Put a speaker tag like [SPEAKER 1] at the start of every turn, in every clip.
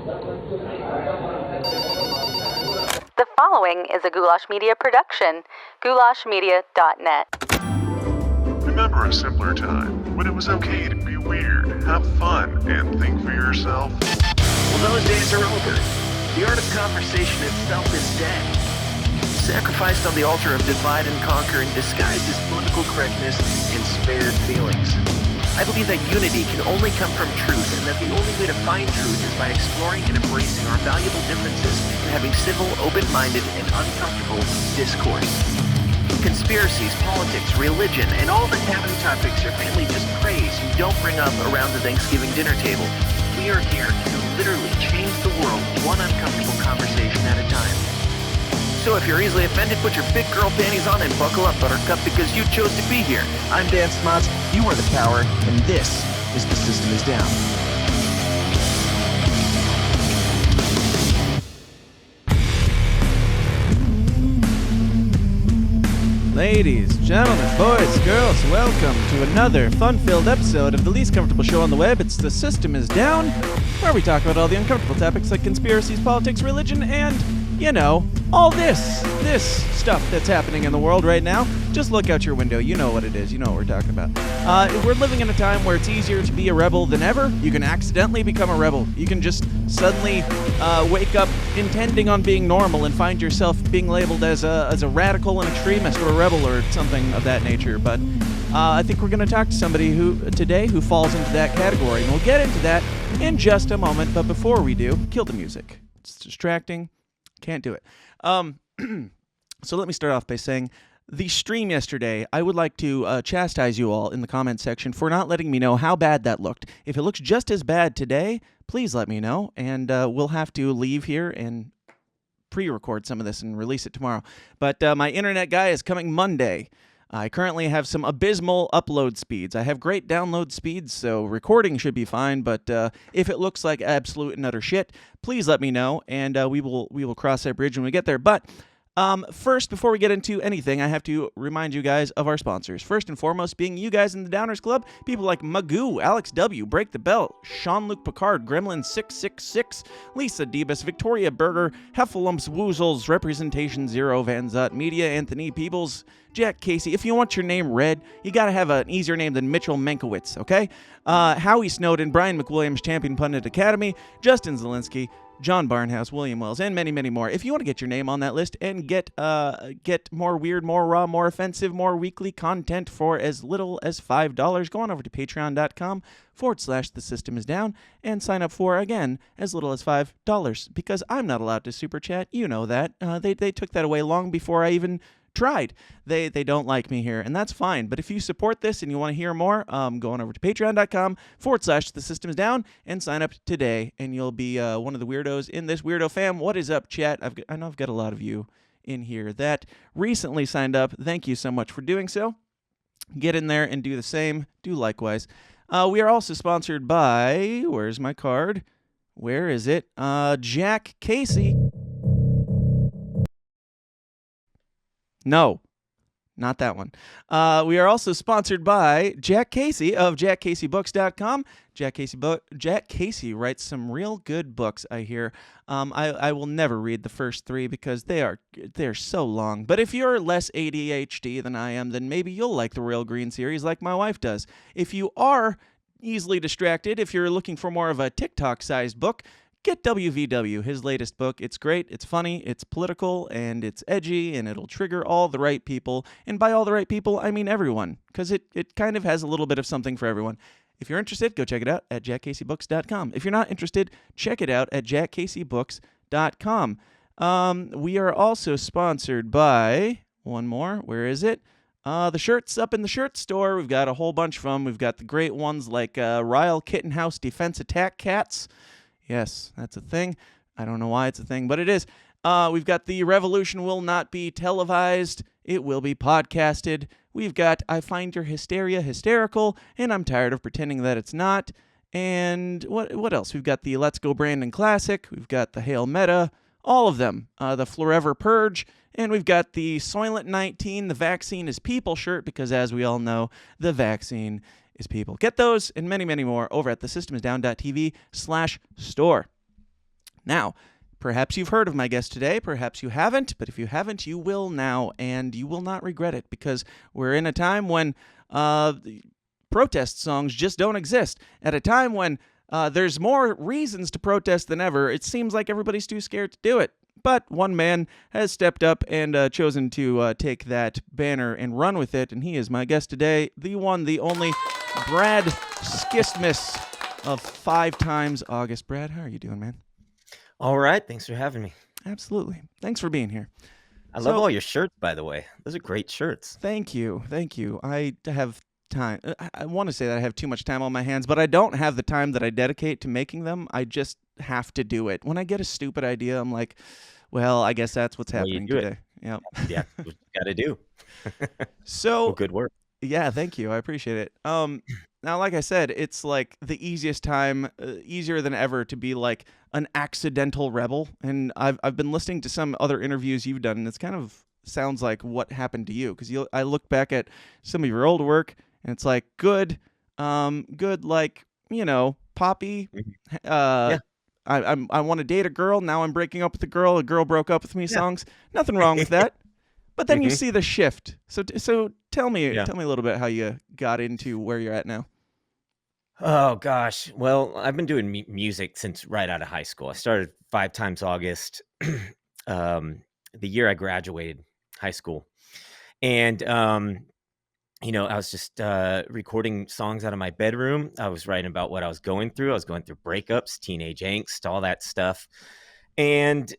[SPEAKER 1] The following is a Goulash Media production. goulashmedia.net.
[SPEAKER 2] Remember a simpler time when it was okay to be weird, have fun, and think for yourself?
[SPEAKER 3] Well, those days are over. The art of conversation itself is dead. Sacrificed on the altar of divide and conquer and disguised as political correctness and spared feelings. I believe that unity can only come from truth, and that the only way to find truth is by exploring and embracing our valuable differences and having civil, open-minded, and uncomfortable discourse. Conspiracies, politics, religion, and all the taboo topics your family just praise you don't bring up around the Thanksgiving dinner table. We are here to literally change the world one uncomfortable conversation at a time. So if you're easily offended, put your big girl panties on and buckle up, Buttercup, because you chose to be here.
[SPEAKER 4] I'm Dan Smots, you are the power, and this is The System Is Down.
[SPEAKER 5] Ladies, gentlemen, boys, girls, welcome to another fun-filled episode of the least comfortable show on the web. It's The System Is Down, where we talk about all the uncomfortable topics like conspiracies, politics, religion, and, you know, all this stuff that's happening in the world right now. Just look out your window. You know what it is. You know what we're talking about. We're living in a time where it's easier to be a rebel than ever. You can accidentally become a rebel. You can just suddenly wake up intending on being normal and find yourself being labeled as a radical, an extremist, or a rebel, or something of that nature. But I think we're going to talk to somebody today who falls into that category. And we'll get into that in just a moment. But before we do, kill the music. It's distracting. Can't do it. So let me start off by saying the stream yesterday, I would like to chastise you all in the comment section for not letting me know how bad that looked. If it looks just as bad today, please let me know, and we'll have to leave here and pre-record some of this and release it tomorrow. But my internet guy is coming Monday. I currently have some abysmal upload speeds. I have great download speeds, so recording should be fine, but if it looks like absolute and utter shit, please let me know, and we will cross that bridge when we get there. But first, before we get into anything, I have to remind you guys of our sponsors. First and foremost being you guys in the Downers Club, people like Magoo, Alex W., Break the Bell, Sean-Luc Picard, Gremlin666, Lisa Debus, Victoria Berger, Heffalumps Woozles, Representation Zero, Van Zut Media, Anthony Peebles, Jack Casey. If you want your name read, you gotta have an easier name than Mitchell Mankiewicz, okay? Howie Snowden, Brian McWilliams, Champion Pundit Academy, Justin Zielinski, John Barnhouse, William Wells, and many, many more. If you want to get your name on that list and get more weird, more raw, more offensive, more weekly content for as little as $5, go on over to patreon.com/The System Is Down and sign up for, again, as little as $5, because I'm not allowed to super chat. You know that. They took that away long before I even tried. They don't like me here, and that's fine. But if you support this and you want to hear more, go on over to patreon.com/The System Is Down and sign up today, and you'll be one of the weirdos in this weirdo fam. What is up, chat? I know I've got a lot of you in here that recently signed up. Thank you so much for doing so. Get in there and do the same. Do likewise. We are also sponsored by, where's my card? Where is it? Jack Casey. No, not that one. We are also sponsored by Jack Casey of JackCaseyBooks.com. Jack Casey writes some real good books, I hear. I will never read the first 3 because they're so long. But if you're less ADHD than I am, then maybe you'll like the Real Green series like my wife does. If you are easily distracted, if you're looking for more of a TikTok-sized book, get WVW, his latest book. It's great, it's funny, it's political, and it's edgy, and it'll trigger all the right people. And by all the right people, I mean everyone, because it kind of has a little bit of something for everyone. If you're interested, go check it out at JackCaseyBooks.com. If you're not interested, check it out at JackCaseyBooks.com. We are also sponsored by, one more, where is it? The shirts up in the shirt store. We've got a whole bunch of them. We've got the great ones like Ryle Kittenhouse Defense Attack Cats. Yes, that's a thing. I don't know why it's a thing, but it is. We've got The Revolution Will Not Be Televised. It will be podcasted. We've got I Find Your Hysteria Hysterical, and I'm Tired of Pretending That It's Not. And what else? We've got the Let's Go Brandon Classic. We've got the Hail Meta. All of them. The Forever Purge. And we've got the Soylent 19, The Vaccine is People shirt, because as we all know, the vaccine is people. Get those and many, many more over at thesystemsdown.tv/store. Now, perhaps you've heard of my guest today, perhaps you haven't, but if you haven't, you will now, and you will not regret it, because we're in a time when protest songs just don't exist. At a time when there's more reasons to protest than ever, it seems like everybody's too scared to do it. But one man has stepped up and chosen to take that banner and run with it, and he is my guest today, the one, the only, Brad Skistimas of 5 Times August. Brad, how are you doing, man?
[SPEAKER 6] All right. Thanks for having me.
[SPEAKER 5] Absolutely. Thanks for being here.
[SPEAKER 6] I love all your shirts, by the way. Those are great shirts.
[SPEAKER 5] Thank you. Thank you. I have time. I want to say that I have too much time on my hands, but I don't have the time that I dedicate to making them. I just have to do it. When I get a stupid idea, I'm like, well, I guess that's what's happening today. Yep.
[SPEAKER 6] Yeah, what you got to do.
[SPEAKER 5] So
[SPEAKER 6] well, good work.
[SPEAKER 5] Yeah, thank you. I appreciate it. Now, like I said, it's like the easiest time, easier than ever to be like an accidental rebel. And I've been listening to some other interviews you've done, and it's kind of sounds like what happened to you. Because I look back at some of your old work, and it's like good, like, you know, poppy.
[SPEAKER 6] Yeah.
[SPEAKER 5] I want to date a girl. Now I'm breaking up with a girl. A girl broke up with me. Songs. Nothing wrong with that. But then you see the shift. So tell me a little bit how you got into where you're at now.
[SPEAKER 6] Oh gosh. Well, I've been doing music since right out of high school. I started 5 Times August, the year I graduated high school, and you know, I was just recording songs out of my bedroom. I was writing about what I was going through. I was going through breakups, teenage angst, all that stuff, and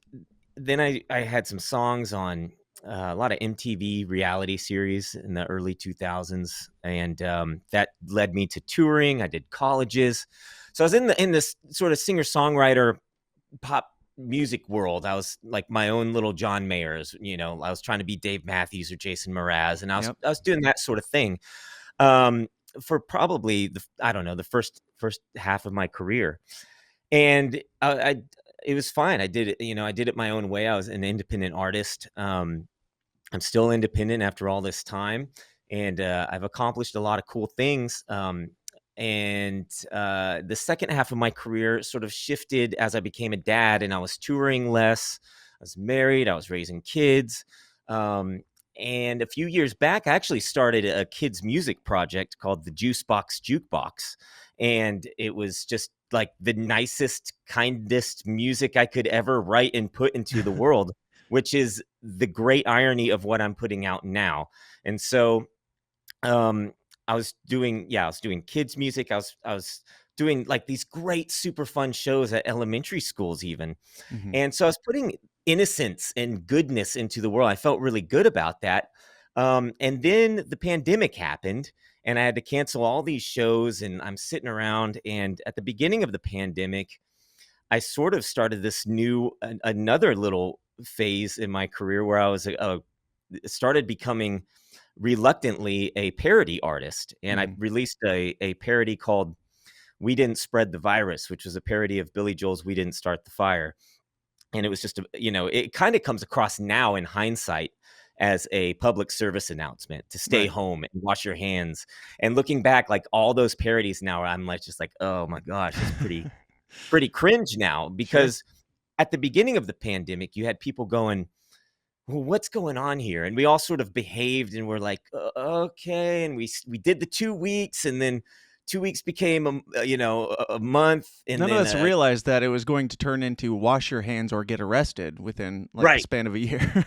[SPEAKER 6] then I had some songs on a lot of MTV reality series in the early 2000s, and that led me to touring. I did colleges, so I was in this sort of singer-songwriter pop music world. I was like my own little John Mayers, you know. I was trying to be Dave Matthews or Jason Mraz, and I was doing that sort of thing for probably the first half of my career, and it was fine. I did it, you know, I did it my own way. I was an independent artist. I'm still independent after all this time, and I've accomplished a lot of cool things. And the second half of my career sort of shifted as I became a dad, and I was touring less. I was married. I was raising kids. And a few years back, I actually started a kids' music project called the Juicebox Jukebox. And it was just like the nicest, kindest music I could ever write and put into the world, which is the great irony of what I'm putting out now. And so I was doing kids music. I was doing like these great, super fun shows at elementary schools even. Mm-hmm. And so I was putting innocence and goodness into the world. I felt really good about that. And then the pandemic happened, and I had to cancel all these shows, and I'm sitting around. And at the beginning of the pandemic, I sort of started this another little phase in my career where I was started becoming reluctantly a parody artist. And I released a parody called We Didn't Spread the Virus, which was a parody of Billy Joel's We Didn't Start the Fire. And it was just, it kind of comes across now in hindsight as a public service announcement to stay home and wash your hands. And looking back, like all those parodies now, I'm like, just like, oh my gosh, it's pretty cringe now, because at the beginning of the pandemic, you had people going, well, what's going on here? And we all sort of behaved, and we're like, okay. And we did the 2 weeks, and then 2 weeks became a month. And
[SPEAKER 5] none
[SPEAKER 6] of
[SPEAKER 5] us realized that it was going to turn into wash your hands or get arrested within the span of a year.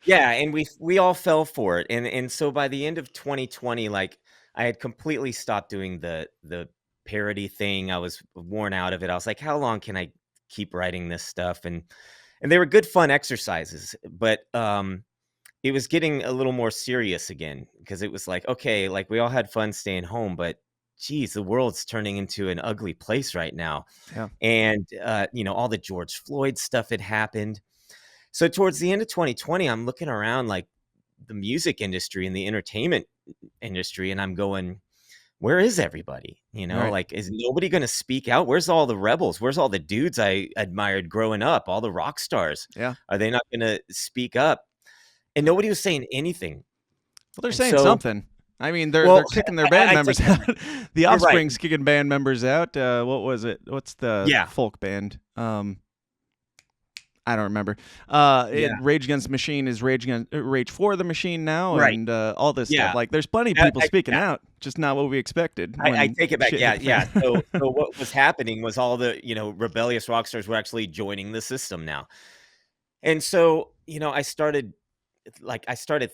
[SPEAKER 6] Yeah, and we all fell for it. And so by the end of 2020, like I had completely stopped doing the parody thing. I was worn out of it. I was like, how long can I keep writing this stuff? And they were good, fun exercises, but it was getting a little more serious again, because it was like, okay, like we all had fun staying home, but geez, the world's turning into an ugly place right now. Yeah. And, all the George Floyd stuff had happened. So towards the end of 2020, I'm looking around like the music industry and the entertainment industry, and I'm going, where is everybody? Like, is nobody going to speak out? Where's all the rebels? Where's all the dudes I admired growing up? All the rock stars? Yeah. Are they not going to speak up? And nobody was saying anything.
[SPEAKER 5] Well, they're saying something. I mean, they're kicking their band members out. The Offspring's kicking band members out. What was it? What's the folk band? I don't remember.
[SPEAKER 6] Yeah.
[SPEAKER 5] Rage Against the Machine is Rage for the Machine now,
[SPEAKER 6] Right.
[SPEAKER 5] and all this stuff.
[SPEAKER 6] Yeah.
[SPEAKER 5] Like, there's plenty of
[SPEAKER 6] I,
[SPEAKER 5] people
[SPEAKER 6] I,
[SPEAKER 5] speaking
[SPEAKER 6] yeah.
[SPEAKER 5] out, just not what we expected
[SPEAKER 6] I
[SPEAKER 5] when
[SPEAKER 6] take it back.
[SPEAKER 5] shit
[SPEAKER 6] Yeah,
[SPEAKER 5] hit the
[SPEAKER 6] yeah.
[SPEAKER 5] fan.
[SPEAKER 6] So what was happening was all the, rebellious rock stars were actually joining the system now. And so, I started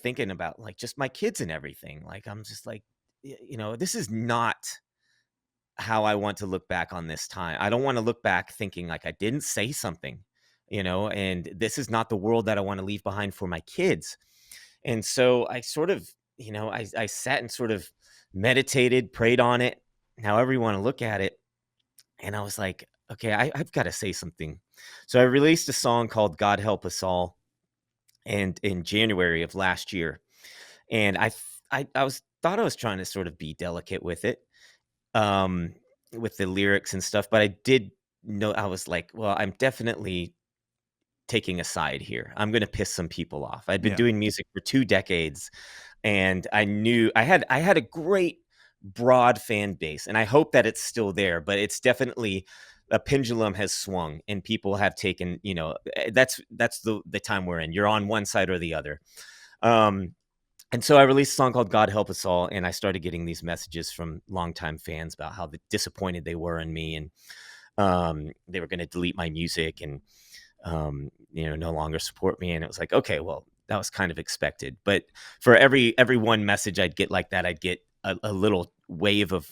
[SPEAKER 6] thinking about like just my kids and everything. Like I'm just like, this is not how I want to look back on this time. I don't want to look back thinking like I didn't say something, and this is not the world that I want to leave behind for my kids. And so I sort of, I sat and sort of meditated, prayed on it, however you want to look at it. And I was like, okay, I've got to say something. So I released a song called God Help Us All, and in January of last year. And thought I was trying to sort of be delicate with it, um, with the lyrics and stuff, but I did know, I was like, well, I'm definitely taking a side here. I'm going to piss some people off. I'd been
[SPEAKER 5] Yeah.
[SPEAKER 6] doing music for 2 decades, and I knew I had a great broad fan base, and I hope that it's still there, but it's definitely a pendulum has swung and people have taken, that's the time we're in. You're on one side or the other. Um and so I released a song called God Help Us All, and I started getting these messages from longtime fans about how disappointed they were in me, and they were going to delete my music and no longer support me. And it was like, okay, well, that was kind of expected. But for every one message I'd get like that, I'd get a little wave of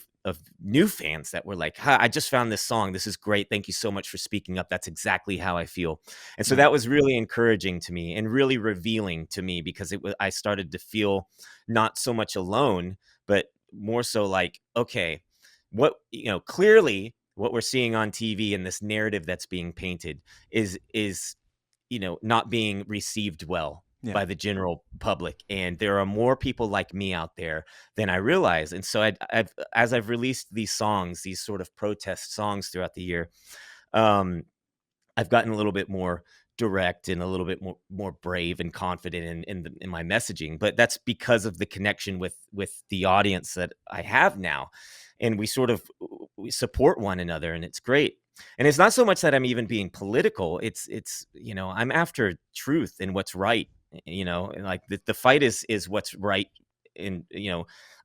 [SPEAKER 6] new fans that were like, hi, I just found this song. This is great. Thank you so much for speaking up. That's exactly how I feel. And so
[SPEAKER 5] Right.
[SPEAKER 6] that was really encouraging to me and really revealing to me, because I started to feel not so much alone, but more so like, okay, what, clearly what we're seeing on TV and this narrative that's being painted is not being received well
[SPEAKER 5] Yeah.
[SPEAKER 6] by the general public, and there are more people like me out there than I realize. And so as I've released these songs, these sort of protest songs throughout the year, um, I've gotten a little bit more direct and a little bit more brave and confident in my messaging. But that's because of the connection with the audience that I have now, and we support one another, and it's great. And it's not so much that I'm even being political. It's I'm after truth and what's right. And like the fight is what's right. And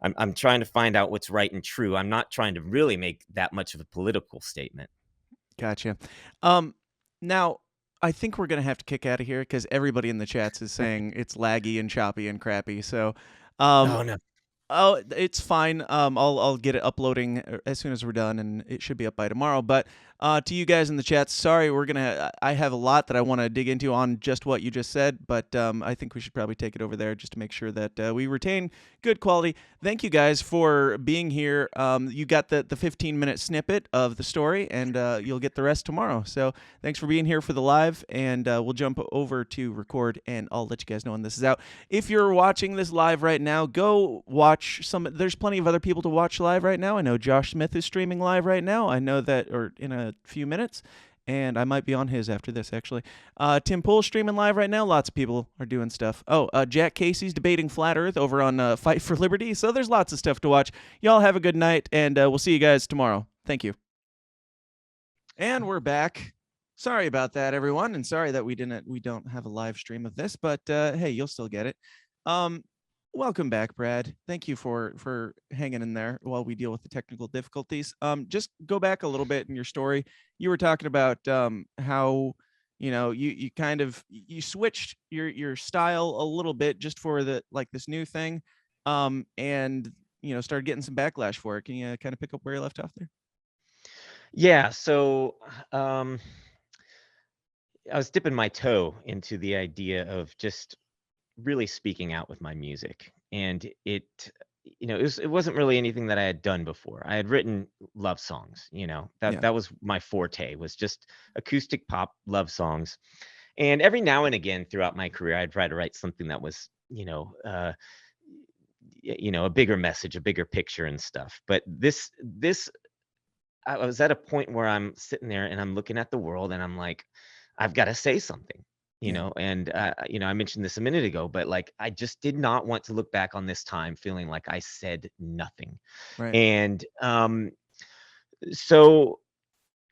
[SPEAKER 6] I'm trying to find out what's right and true. I'm not trying to really make that much of a political statement.
[SPEAKER 5] Gotcha. Now, I think we're gonna have to kick out of here because everybody in the chats is saying it's laggy and choppy and crappy. So, um,
[SPEAKER 6] Oh no.
[SPEAKER 5] oh, it's fine. I'll get it uploading as soon as we're done, and it should be up by tomorrow. But to you guys in the chat, sorry, I have a lot that I want to dig into on just what you just said, but I think we should probably take it over there just to make sure that we retain good quality. Thank you guys for being here. You got the 15-minute snippet of the story, and you'll get the rest tomorrow. So thanks for being here for the live, and we'll jump over to record, and I'll let you guys know when this is out. If you're watching this live right now, go watch some. There's plenty of other people to watch live right now. I know Josh Smith is streaming live right now. I know that, or in a few minutes, and I might be on his after this, actually. Tim Pool's streaming live right now. Lots of people are doing stuff. Oh, Jack Casey's debating Flat Earth over on Fight for Liberty. So there's lots of stuff to watch. Y'all have a good night, and we'll see you guys tomorrow. Thank you. And we're back. Sorry about that, everyone, and sorry that we don't have a live stream of this, but hey, you'll still get it. Welcome back, Brad. Thank you for hanging in there while we deal with the technical difficulties. Just go back a little bit in your story. You were talking about how you kind of you switched your style a little bit just for this new thing, and started getting some backlash for it. Can you kind of pick up where you left off there?
[SPEAKER 6] Yeah. So I was dipping my toe into the idea of just really speaking out with my music, and it wasn't really anything that I had done before. I had written love songs,
[SPEAKER 5] Yeah.
[SPEAKER 6] that was my forte, was just acoustic pop love songs. And every now and again throughout my career, I'd try to write something that was, a bigger message, a bigger picture and stuff. But this I was at a point where I'm sitting there and I'm looking at the world and I'm like, I've got to say something,
[SPEAKER 5] Yeah.
[SPEAKER 6] and I mentioned this a minute ago, but like I just did not want to look back on this time feeling like I said nothing.
[SPEAKER 5] Right.
[SPEAKER 6] And so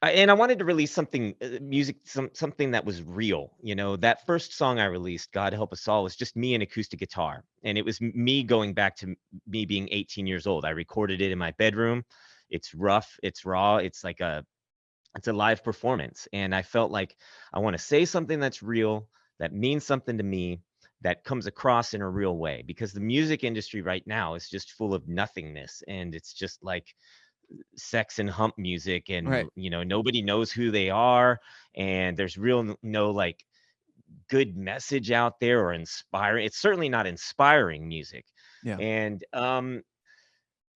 [SPEAKER 6] And I wanted to release something, music, something that was real. That first song I released, "God Help Us All," was just me and acoustic guitar, and it was me going back to me being 18 years old. I recorded it in my bedroom. It's rough, it's raw, it's a live performance, and I felt like I want to say something that's real, that means something to me, that comes across in a real way, because the music industry right now is just full of nothingness, and it's just like sex and hump music, and
[SPEAKER 5] Right.
[SPEAKER 6] nobody knows who they are, and there's no like good message out there or inspiring. It's certainly not inspiring music.
[SPEAKER 5] Yeah.
[SPEAKER 6] And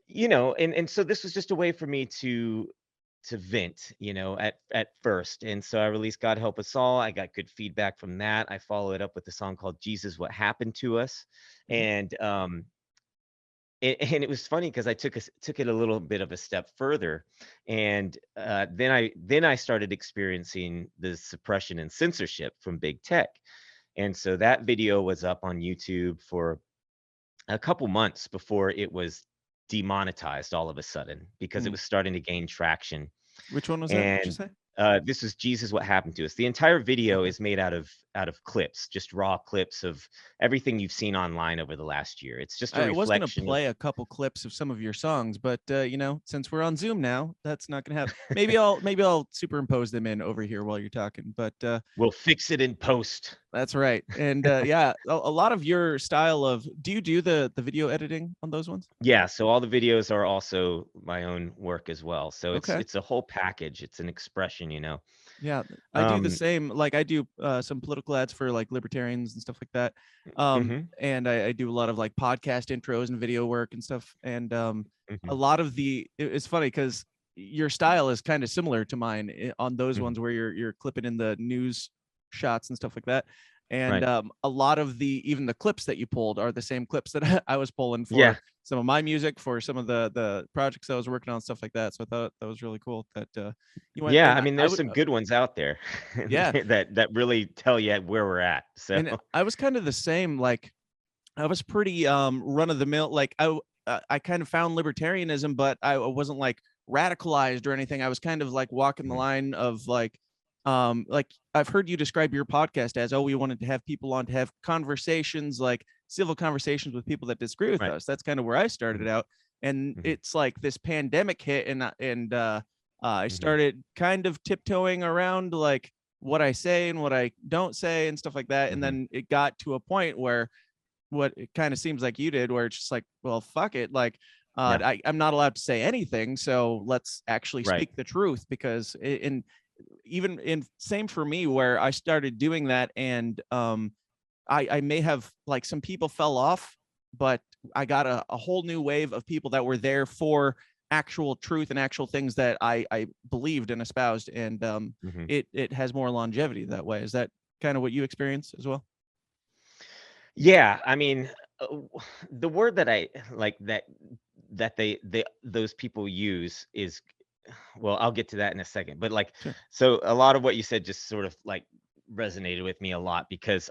[SPEAKER 6] and so this was just a way for me to vent, at first. And so I released "God Help Us All." I got good feedback from that. I followed it up with a song called "Jesus, What Happened to Us."
[SPEAKER 5] Mhm.
[SPEAKER 6] And and it was funny because I took it a little bit of a step further, and then I started experiencing the suppression and censorship from big tech. And so that video was up on YouTube for a couple months before it was demonetized all of a sudden, because it
[SPEAKER 5] Mm.
[SPEAKER 6] was starting to gain traction.
[SPEAKER 5] Which one was that? Did you
[SPEAKER 6] And
[SPEAKER 5] say?
[SPEAKER 6] this is "Jesus, What Happened to Us." The entire video
[SPEAKER 5] Okay.
[SPEAKER 6] is made out of clips, just raw clips of everything you've seen online over the last year. It's just a
[SPEAKER 5] I was gonna
[SPEAKER 6] reflection of.
[SPEAKER 5] play a couple clips of some of your songs, but since we're on Zoom now, that's not gonna happen. Maybe I'll superimpose them in over here while you're talking. But
[SPEAKER 6] We'll fix it in post.
[SPEAKER 5] that's right. And yeah, a lot of your style of do you do the video editing on those ones?
[SPEAKER 6] Yeah, so all the videos are also my own work as well. So it's
[SPEAKER 5] Okay.
[SPEAKER 6] it's a whole package. It's an expression.
[SPEAKER 5] Yeah, I do the
[SPEAKER 6] Um,
[SPEAKER 5] same. Like I do some political ads for like libertarians and stuff like that.
[SPEAKER 6] mhm,
[SPEAKER 5] And I do a lot of like podcast intros and video work and stuff. And a
[SPEAKER 6] mhm,
[SPEAKER 5] lot of it's funny because your style is kind of similar to mine on those
[SPEAKER 6] mhm,
[SPEAKER 5] ones where you're clipping in the news shots and stuff like that. And
[SPEAKER 6] right.
[SPEAKER 5] a lot of even the clips that you pulled are the same clips that I was pulling
[SPEAKER 6] Yeah,
[SPEAKER 5] for some of my music, for some of the projects I was working on, stuff like that. So I thought that was really cool that you went.
[SPEAKER 6] yeah.
[SPEAKER 5] And
[SPEAKER 6] I mean,
[SPEAKER 5] I
[SPEAKER 6] there's
[SPEAKER 5] would
[SPEAKER 6] some good ones out there
[SPEAKER 5] yeah.
[SPEAKER 6] that really tell you where we're at. So,
[SPEAKER 5] And I was kind of the same. Like I was pretty run of the mill. Like I kind of found libertarianism, but I wasn't like radicalized or anything. I was kind of like walking the
[SPEAKER 6] mhm,
[SPEAKER 5] line of like I've heard you describe your podcast as, oh, we wanted to have people on to have conversations, like civil conversations with people that disagree with
[SPEAKER 6] right.
[SPEAKER 5] us. That's kind of where I started
[SPEAKER 6] Mhm,
[SPEAKER 5] out. And
[SPEAKER 6] mhm,
[SPEAKER 5] it's like this pandemic hit, and I
[SPEAKER 6] mhm,
[SPEAKER 5] started kind of tiptoeing around like what I say and what I don't say and stuff like that. And
[SPEAKER 6] mhm.
[SPEAKER 5] then it got to a point where what it kind of seems like you did, where it's just like, well, fuck it. Like,
[SPEAKER 6] Yeah,
[SPEAKER 5] I'm not allowed to say anything. So let's actually
[SPEAKER 6] right.
[SPEAKER 5] speak the truth because in even in same for me where I started doing that and I may have like some people fell off, but I got a whole new wave of people that were there for actual truth and actual things that I believed and espoused, and
[SPEAKER 6] Mhm.
[SPEAKER 5] it has more longevity that way. Is that kind of what you experience as well?
[SPEAKER 6] Yeah, I mean, the word that I like that those people use is, well, I'll get to that in a second. But like,
[SPEAKER 5] Sure.
[SPEAKER 6] so a lot of what you said just sort of like resonated with me a lot, because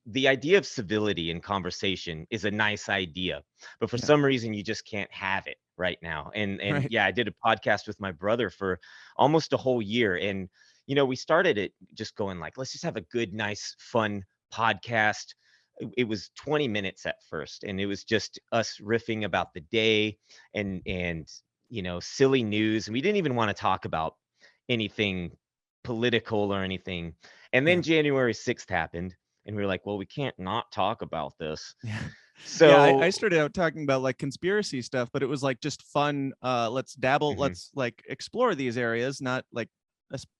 [SPEAKER 6] the idea of civility in conversation is a nice idea, but for
[SPEAKER 5] Yeah.
[SPEAKER 6] some reason you just can't have it right now. And
[SPEAKER 5] Right.
[SPEAKER 6] yeah, I did a podcast with my brother for almost a whole year, and we started it just going like, let's just have a good, nice, fun podcast. It was 20 minutes at first, and it was just us riffing about the day, and silly news, and we didn't even want to talk about anything political or anything. And then
[SPEAKER 5] Yeah.
[SPEAKER 6] January 6th happened, and we were like, well, we can't not talk about this.
[SPEAKER 5] Yeah. Yeah, I
[SPEAKER 6] So,
[SPEAKER 5] started out talking about like conspiracy stuff, but it was like just fun. Let's dabble,
[SPEAKER 6] mhm,
[SPEAKER 5] let's like explore these areas, not like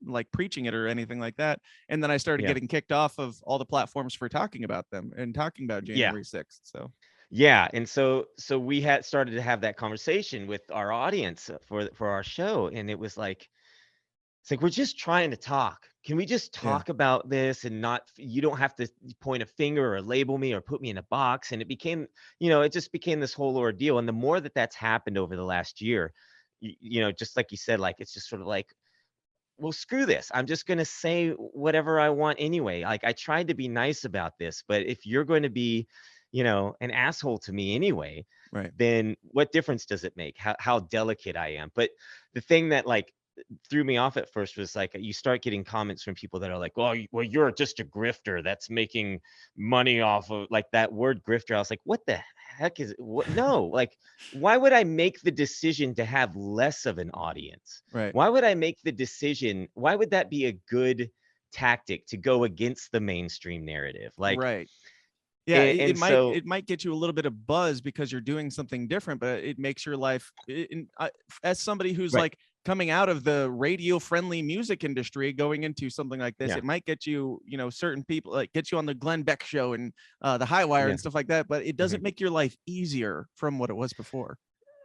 [SPEAKER 5] like preaching it or anything like that. And then I started
[SPEAKER 6] yeah,
[SPEAKER 5] getting kicked off of all the platforms for talking about them and talking about
[SPEAKER 6] yeah,
[SPEAKER 5] January 6th. So
[SPEAKER 6] yeah. And so we had started to have that conversation with our audience, for our show, and it was like, it's like, we're just trying to talk. Can we just
[SPEAKER 5] yeah.
[SPEAKER 6] talk about this, and not, you don't have to point a finger or label me or put me in a box. And it just became this whole ordeal. And the more that that's happened over the last year, just like you said, like, it's just sort of like, well, screw this. I'm just going to say whatever I want anyway. Like, I tried to be nice about this, but if you're going to be, an asshole to me anyway,
[SPEAKER 5] Right.
[SPEAKER 6] then what difference does it make how delicate I am? But the thing that, like, threw me off at first was like you start getting comments from people that are like, well, you're just a grifter that's making money off of like that word grifter. I was like, what the heck is it? What? No, like, why would I make the decision to have less of an audience?
[SPEAKER 5] Right.
[SPEAKER 6] Why would I make the decision? Why would that be a good tactic to go against the mainstream narrative? Like,
[SPEAKER 5] Right. Yeah,
[SPEAKER 6] and,
[SPEAKER 5] it
[SPEAKER 6] and
[SPEAKER 5] might
[SPEAKER 6] so
[SPEAKER 5] it might get you a little bit of buzz because you're doing something different, but it makes your life. As somebody who's
[SPEAKER 6] right,
[SPEAKER 5] like coming out of the radio friendly music industry, going into something like this,
[SPEAKER 6] yeah,
[SPEAKER 5] it might get you, certain people like get you on the Glenn Beck show and the High Wire
[SPEAKER 6] yeah.
[SPEAKER 5] and stuff like that, but it
[SPEAKER 6] Mhm.
[SPEAKER 5] doesn't make your life easier from what it was before.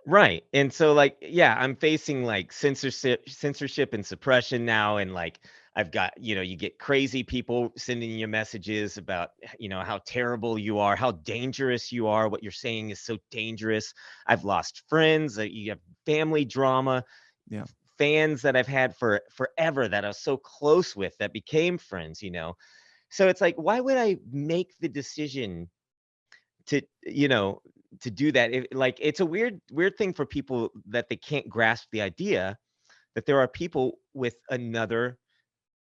[SPEAKER 6] Right. And so like, yeah, I'm facing like censorship and suppression now. And like I've got, you get crazy people sending you messages about, how terrible you are, how dangerous you are. What you're saying is so dangerous. I've lost friends, you have family drama,
[SPEAKER 5] Yeah.
[SPEAKER 6] fans that I've had for forever that I was so close with that became friends. So it's like, why would I make the decision to to do that? Like, it's a weird thing for people that they can't grasp the idea that there are people with another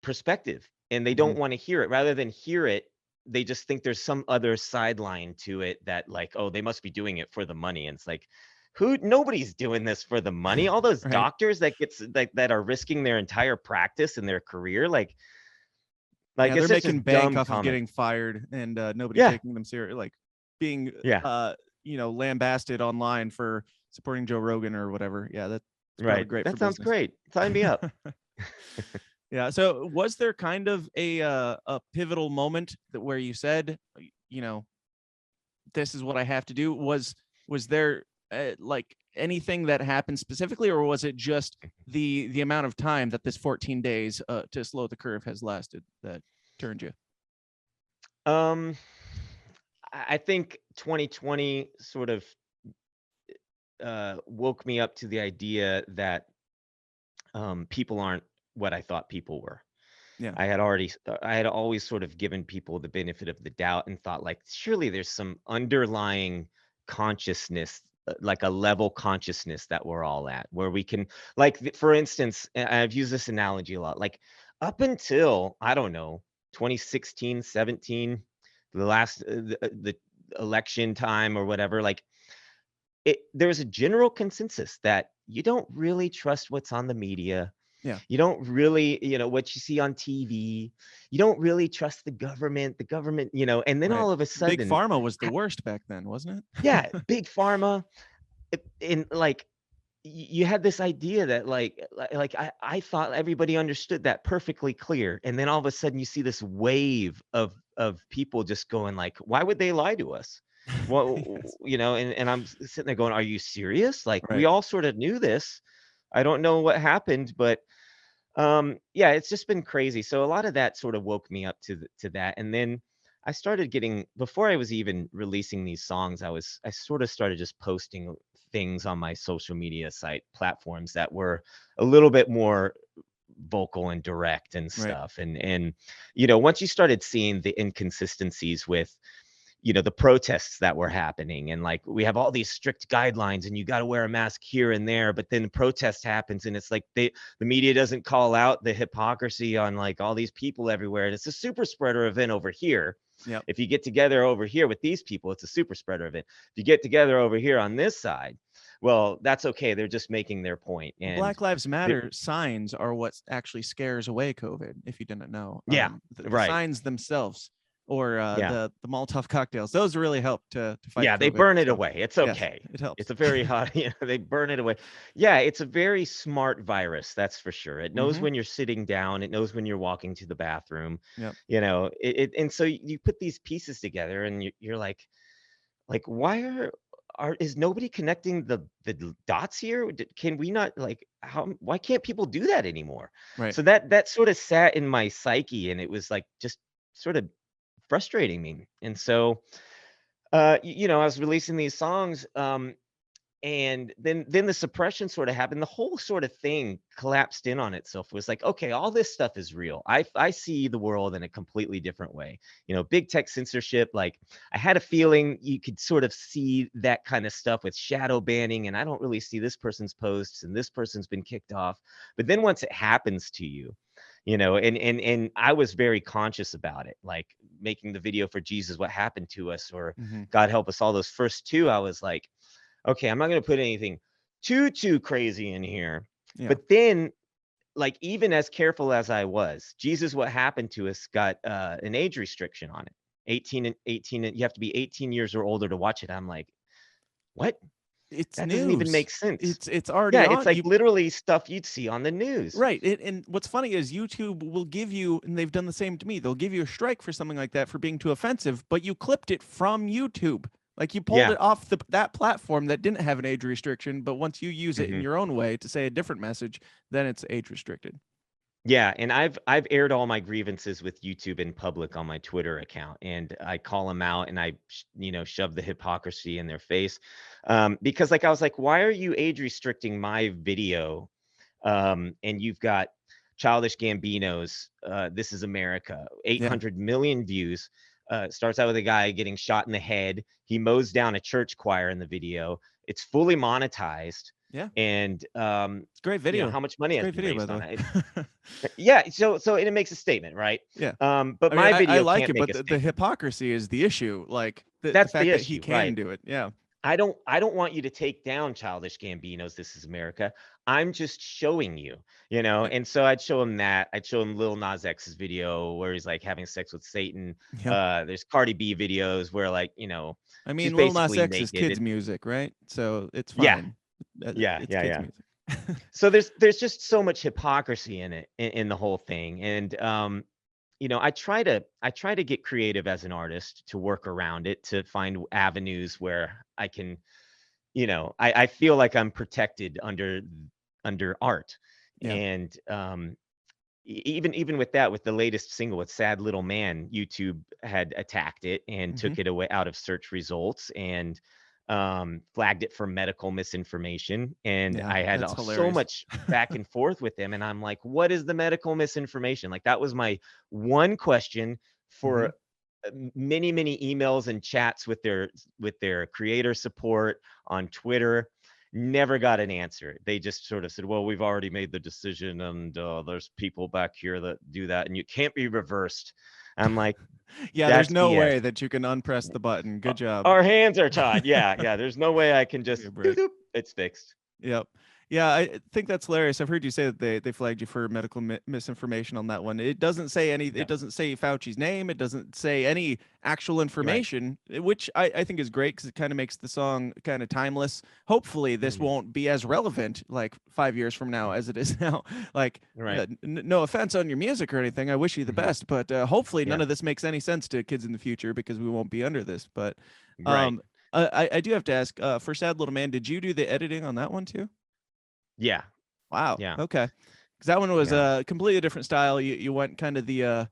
[SPEAKER 6] perspective and they
[SPEAKER 5] Hmm.
[SPEAKER 6] don't want to hear it. Rather than hear it, they just think there's some other sideline to it, that like, oh, they must be doing it for the money. And it's like, who nobody's doing this for the money. All those
[SPEAKER 5] Right.
[SPEAKER 6] doctors that are risking their entire practice and their career, like
[SPEAKER 5] Yeah, they're
[SPEAKER 6] it's just
[SPEAKER 5] making
[SPEAKER 6] a
[SPEAKER 5] bank
[SPEAKER 6] dumb
[SPEAKER 5] off of
[SPEAKER 6] comment.
[SPEAKER 5] getting fired and nobody
[SPEAKER 6] Yeah,
[SPEAKER 5] taking them serious, like being
[SPEAKER 6] yeah,
[SPEAKER 5] lambasted online for supporting Joe Rogan or whatever. Yeah, that's probably
[SPEAKER 6] right,
[SPEAKER 5] great for
[SPEAKER 6] that sounds
[SPEAKER 5] business.
[SPEAKER 6] great, sign me up.
[SPEAKER 5] Yeah. So was there kind of a pivotal moment that where you said, you know, this is what I have to do? Was there like anything that happened specifically, or was it just the amount of time that this 14 days to slow the curve has lasted that turned you?
[SPEAKER 6] Um, I think 2020 sort of woke me up to the idea that people aren't what I thought people were.
[SPEAKER 5] Yeah.
[SPEAKER 6] I had always sort of given people the benefit of the doubt and thought like, surely there's some underlying consciousness, like a level consciousness that we're all at, where we can, like, for instance, I've used this analogy a lot, like up until, I don't know, 2016, 17, the last, the election time or whatever, like there's a general consensus that you don't really trust what's on the media.
[SPEAKER 5] Yeah.
[SPEAKER 6] You don't really, what you see on TV. You don't really trust the government, and then
[SPEAKER 5] Right.
[SPEAKER 6] all of a
[SPEAKER 5] Big
[SPEAKER 6] sudden,
[SPEAKER 5] Pharma was the
[SPEAKER 6] ha-
[SPEAKER 5] worst back then, wasn't
[SPEAKER 6] yeah,
[SPEAKER 5] it?
[SPEAKER 6] big pharma. And like, you had this idea that like I thought everybody understood that perfectly clear. And then all of a sudden you see this wave of people just going like, why would they lie to us? Well,
[SPEAKER 5] Yes.
[SPEAKER 6] and I'm sitting there going, are you serious? Like, we
[SPEAKER 5] Right.
[SPEAKER 6] all sort of knew this. I don't know what happened, but yeah, it's just been crazy. So a lot of that sort of woke me up to that. And then I started getting, before I was even releasing these songs, I sort of started just posting things on my social media site platforms that were a little bit more vocal and direct and
[SPEAKER 5] Right.
[SPEAKER 6] stuff. And once you started seeing the inconsistencies with, the protests that were happening, and like, we have all these strict guidelines and you got to wear a mask here and there, but then the protest happens and it's like the media doesn't call out the hypocrisy on like all these people everywhere, and it's a super spreader event over here.
[SPEAKER 5] Yep.
[SPEAKER 6] If you get together over here with these people, it's a super spreader event. If you get together over here on this side, well, that's okay, they're just making their point. And
[SPEAKER 5] Black Lives
[SPEAKER 6] the-
[SPEAKER 5] Matter signs are what actually scares away COVID, if you didn't know.
[SPEAKER 6] yeah,
[SPEAKER 5] The
[SPEAKER 6] right,
[SPEAKER 5] signs themselves, or
[SPEAKER 6] yeah.
[SPEAKER 5] the Molotov cocktails, those really help to fight
[SPEAKER 6] Yeah, they
[SPEAKER 5] COVID.
[SPEAKER 6] burn it
[SPEAKER 5] So
[SPEAKER 6] away. It's
[SPEAKER 5] yes,
[SPEAKER 6] okay.
[SPEAKER 5] it helps.
[SPEAKER 6] It's a very hot, they burn it away. Yeah, it's a very smart virus, that's for sure. It knows
[SPEAKER 5] Hmm.
[SPEAKER 6] when you're sitting down, it knows when you're walking to the bathroom.
[SPEAKER 5] Yep.
[SPEAKER 6] And so you put these pieces together and you're like, why is nobody connecting the dots here? Can we not, like, why can't people do that anymore?
[SPEAKER 5] Right.
[SPEAKER 6] So that sort of sat in my psyche, and it was like just sort of frustrating me. And so I was releasing these songs. and then the suppression sort of happened. The whole sort of thing collapsed in on itself. It was like, okay, all this stuff is real. I see the world in a completely different way. Big tech censorship. Like, I had a feeling you could sort of see that kind of stuff with shadow banning, and I don't really see this person's posts and this person's been kicked off. But then once it happens to you, and I was very conscious about it, like making the video for Jesus, What Happened to Us, or
[SPEAKER 5] Mm-hmm.
[SPEAKER 6] God Help Us All. Those first two, I was like, okay, I'm not going to put anything too crazy in here.
[SPEAKER 5] Yeah.
[SPEAKER 6] But then, like, even as careful as I was, Jesus, What Happened to Us got an age restriction on it. 18, and you have to be 18 years or older to watch it. I'm like, what?
[SPEAKER 5] It's
[SPEAKER 6] That
[SPEAKER 5] news.
[SPEAKER 6] doesn't even make sense.
[SPEAKER 5] It's already
[SPEAKER 6] Yeah,
[SPEAKER 5] on.
[SPEAKER 6] it's like literally stuff you'd see on the news.
[SPEAKER 5] Right. And what's funny is YouTube will give you, and they've done the same to me, they'll give you a strike for something like that for being too offensive, but you clipped it from YouTube. Like, you pulled
[SPEAKER 6] Yeah.
[SPEAKER 5] it off that platform that didn't have an age restriction, but once you use it in
[SPEAKER 6] Mhm.
[SPEAKER 5] your own way to say a different message, then it's age restricted.
[SPEAKER 6] Yeah, and I've aired all my grievances with YouTube in public on my Twitter account, and I call them out, and I shove the hypocrisy in their face, because, like, I was like, why are you age restricting my video? And you've got Childish Gambino's "This Is America," 800 million views. Starts out with a guy getting shot in the head. He mows down a church choir in the video. It's fully monetized.
[SPEAKER 5] Yeah.
[SPEAKER 6] And
[SPEAKER 5] It's a great video.
[SPEAKER 6] how much money
[SPEAKER 5] It's a
[SPEAKER 6] has
[SPEAKER 5] great
[SPEAKER 6] been
[SPEAKER 5] video, by
[SPEAKER 6] raised
[SPEAKER 5] the
[SPEAKER 6] on
[SPEAKER 5] way.
[SPEAKER 6] it? Yeah, so and it makes a statement, right?
[SPEAKER 5] Yeah.
[SPEAKER 6] But
[SPEAKER 5] I
[SPEAKER 6] my
[SPEAKER 5] mean,
[SPEAKER 6] video
[SPEAKER 5] I like
[SPEAKER 6] can't
[SPEAKER 5] it,
[SPEAKER 6] make
[SPEAKER 5] but
[SPEAKER 6] a
[SPEAKER 5] the
[SPEAKER 6] statement.
[SPEAKER 5] hypocrisy is the issue. Like, the
[SPEAKER 6] That's
[SPEAKER 5] fact
[SPEAKER 6] the
[SPEAKER 5] that he
[SPEAKER 6] issue,
[SPEAKER 5] can
[SPEAKER 6] right?
[SPEAKER 5] do it. Yeah.
[SPEAKER 6] I don't want you to take down Childish Gambino's "This Is America." I'm just showing you,
[SPEAKER 5] Yeah.
[SPEAKER 6] And so I'd show him that. I'd show him Lil Nas X's video where he's like having sex with Satan.
[SPEAKER 5] Yeah.
[SPEAKER 6] There's Cardi B videos where, like,
[SPEAKER 5] I mean,
[SPEAKER 6] she's
[SPEAKER 5] Lil Nas
[SPEAKER 6] basically
[SPEAKER 5] X is
[SPEAKER 6] naked.
[SPEAKER 5] kids' music, right? So it's
[SPEAKER 6] Yeah.
[SPEAKER 5] fine.
[SPEAKER 6] Yeah,
[SPEAKER 5] It's
[SPEAKER 6] yeah,
[SPEAKER 5] kids'
[SPEAKER 6] yeah.
[SPEAKER 5] music.
[SPEAKER 6] So there's just so much hypocrisy in it, in the whole thing. And I try to get creative as an artist to work around it, to find avenues where I can, I feel like I'm protected under art.
[SPEAKER 5] Yeah.
[SPEAKER 6] And even with that, with the latest single with "Sad Little Man," YouTube had attacked it and took it away out of search results, and flagged it for medical misinformation. And
[SPEAKER 5] Yeah,
[SPEAKER 6] I had
[SPEAKER 5] that's
[SPEAKER 6] so
[SPEAKER 5] hilarious.
[SPEAKER 6] much back and forth with them, and I'm like, what is the medical misinformation? Like, that was my one question for many emails and chats with their creator support on Twitter. Never got an answer. They just sort of said, well, we've already made the decision, and there's people back here that do that, and you can't be reversed. I'm like,
[SPEAKER 5] Yeah, there's
[SPEAKER 6] that's
[SPEAKER 5] no
[SPEAKER 6] BS.
[SPEAKER 5] way that you can unpress the button. Good job.
[SPEAKER 6] Our hands are tied. Yeah. There's no way I can
[SPEAKER 5] Give
[SPEAKER 6] just
[SPEAKER 5] me a break.
[SPEAKER 6] doop, it's fixed.
[SPEAKER 5] Yep. Yeah, I think that's hilarious. I've heard you say that they flagged you for medical misinformation on that one. It doesn't say any.
[SPEAKER 6] Yeah.
[SPEAKER 5] It doesn't say Fauci's name. It doesn't say any actual information, which I think is great, because it kind of makes the song kind of timeless. Hopefully, this won't be as relevant like 5 years from now as it is now. Like,
[SPEAKER 6] Right.
[SPEAKER 5] no offense on your music or anything. I wish you the best, but hopefully none
[SPEAKER 6] Yeah.
[SPEAKER 5] of this makes any sense to kids in the future, because we won't be under this. But
[SPEAKER 6] Right.
[SPEAKER 5] I do have to ask, for "Sad Little Man," did you do the editing on that one too?
[SPEAKER 6] Yeah.
[SPEAKER 5] Wow.
[SPEAKER 6] Yeah.
[SPEAKER 5] Okay. Because that one was
[SPEAKER 6] Yeah.
[SPEAKER 5] a completely different style. You went kind of the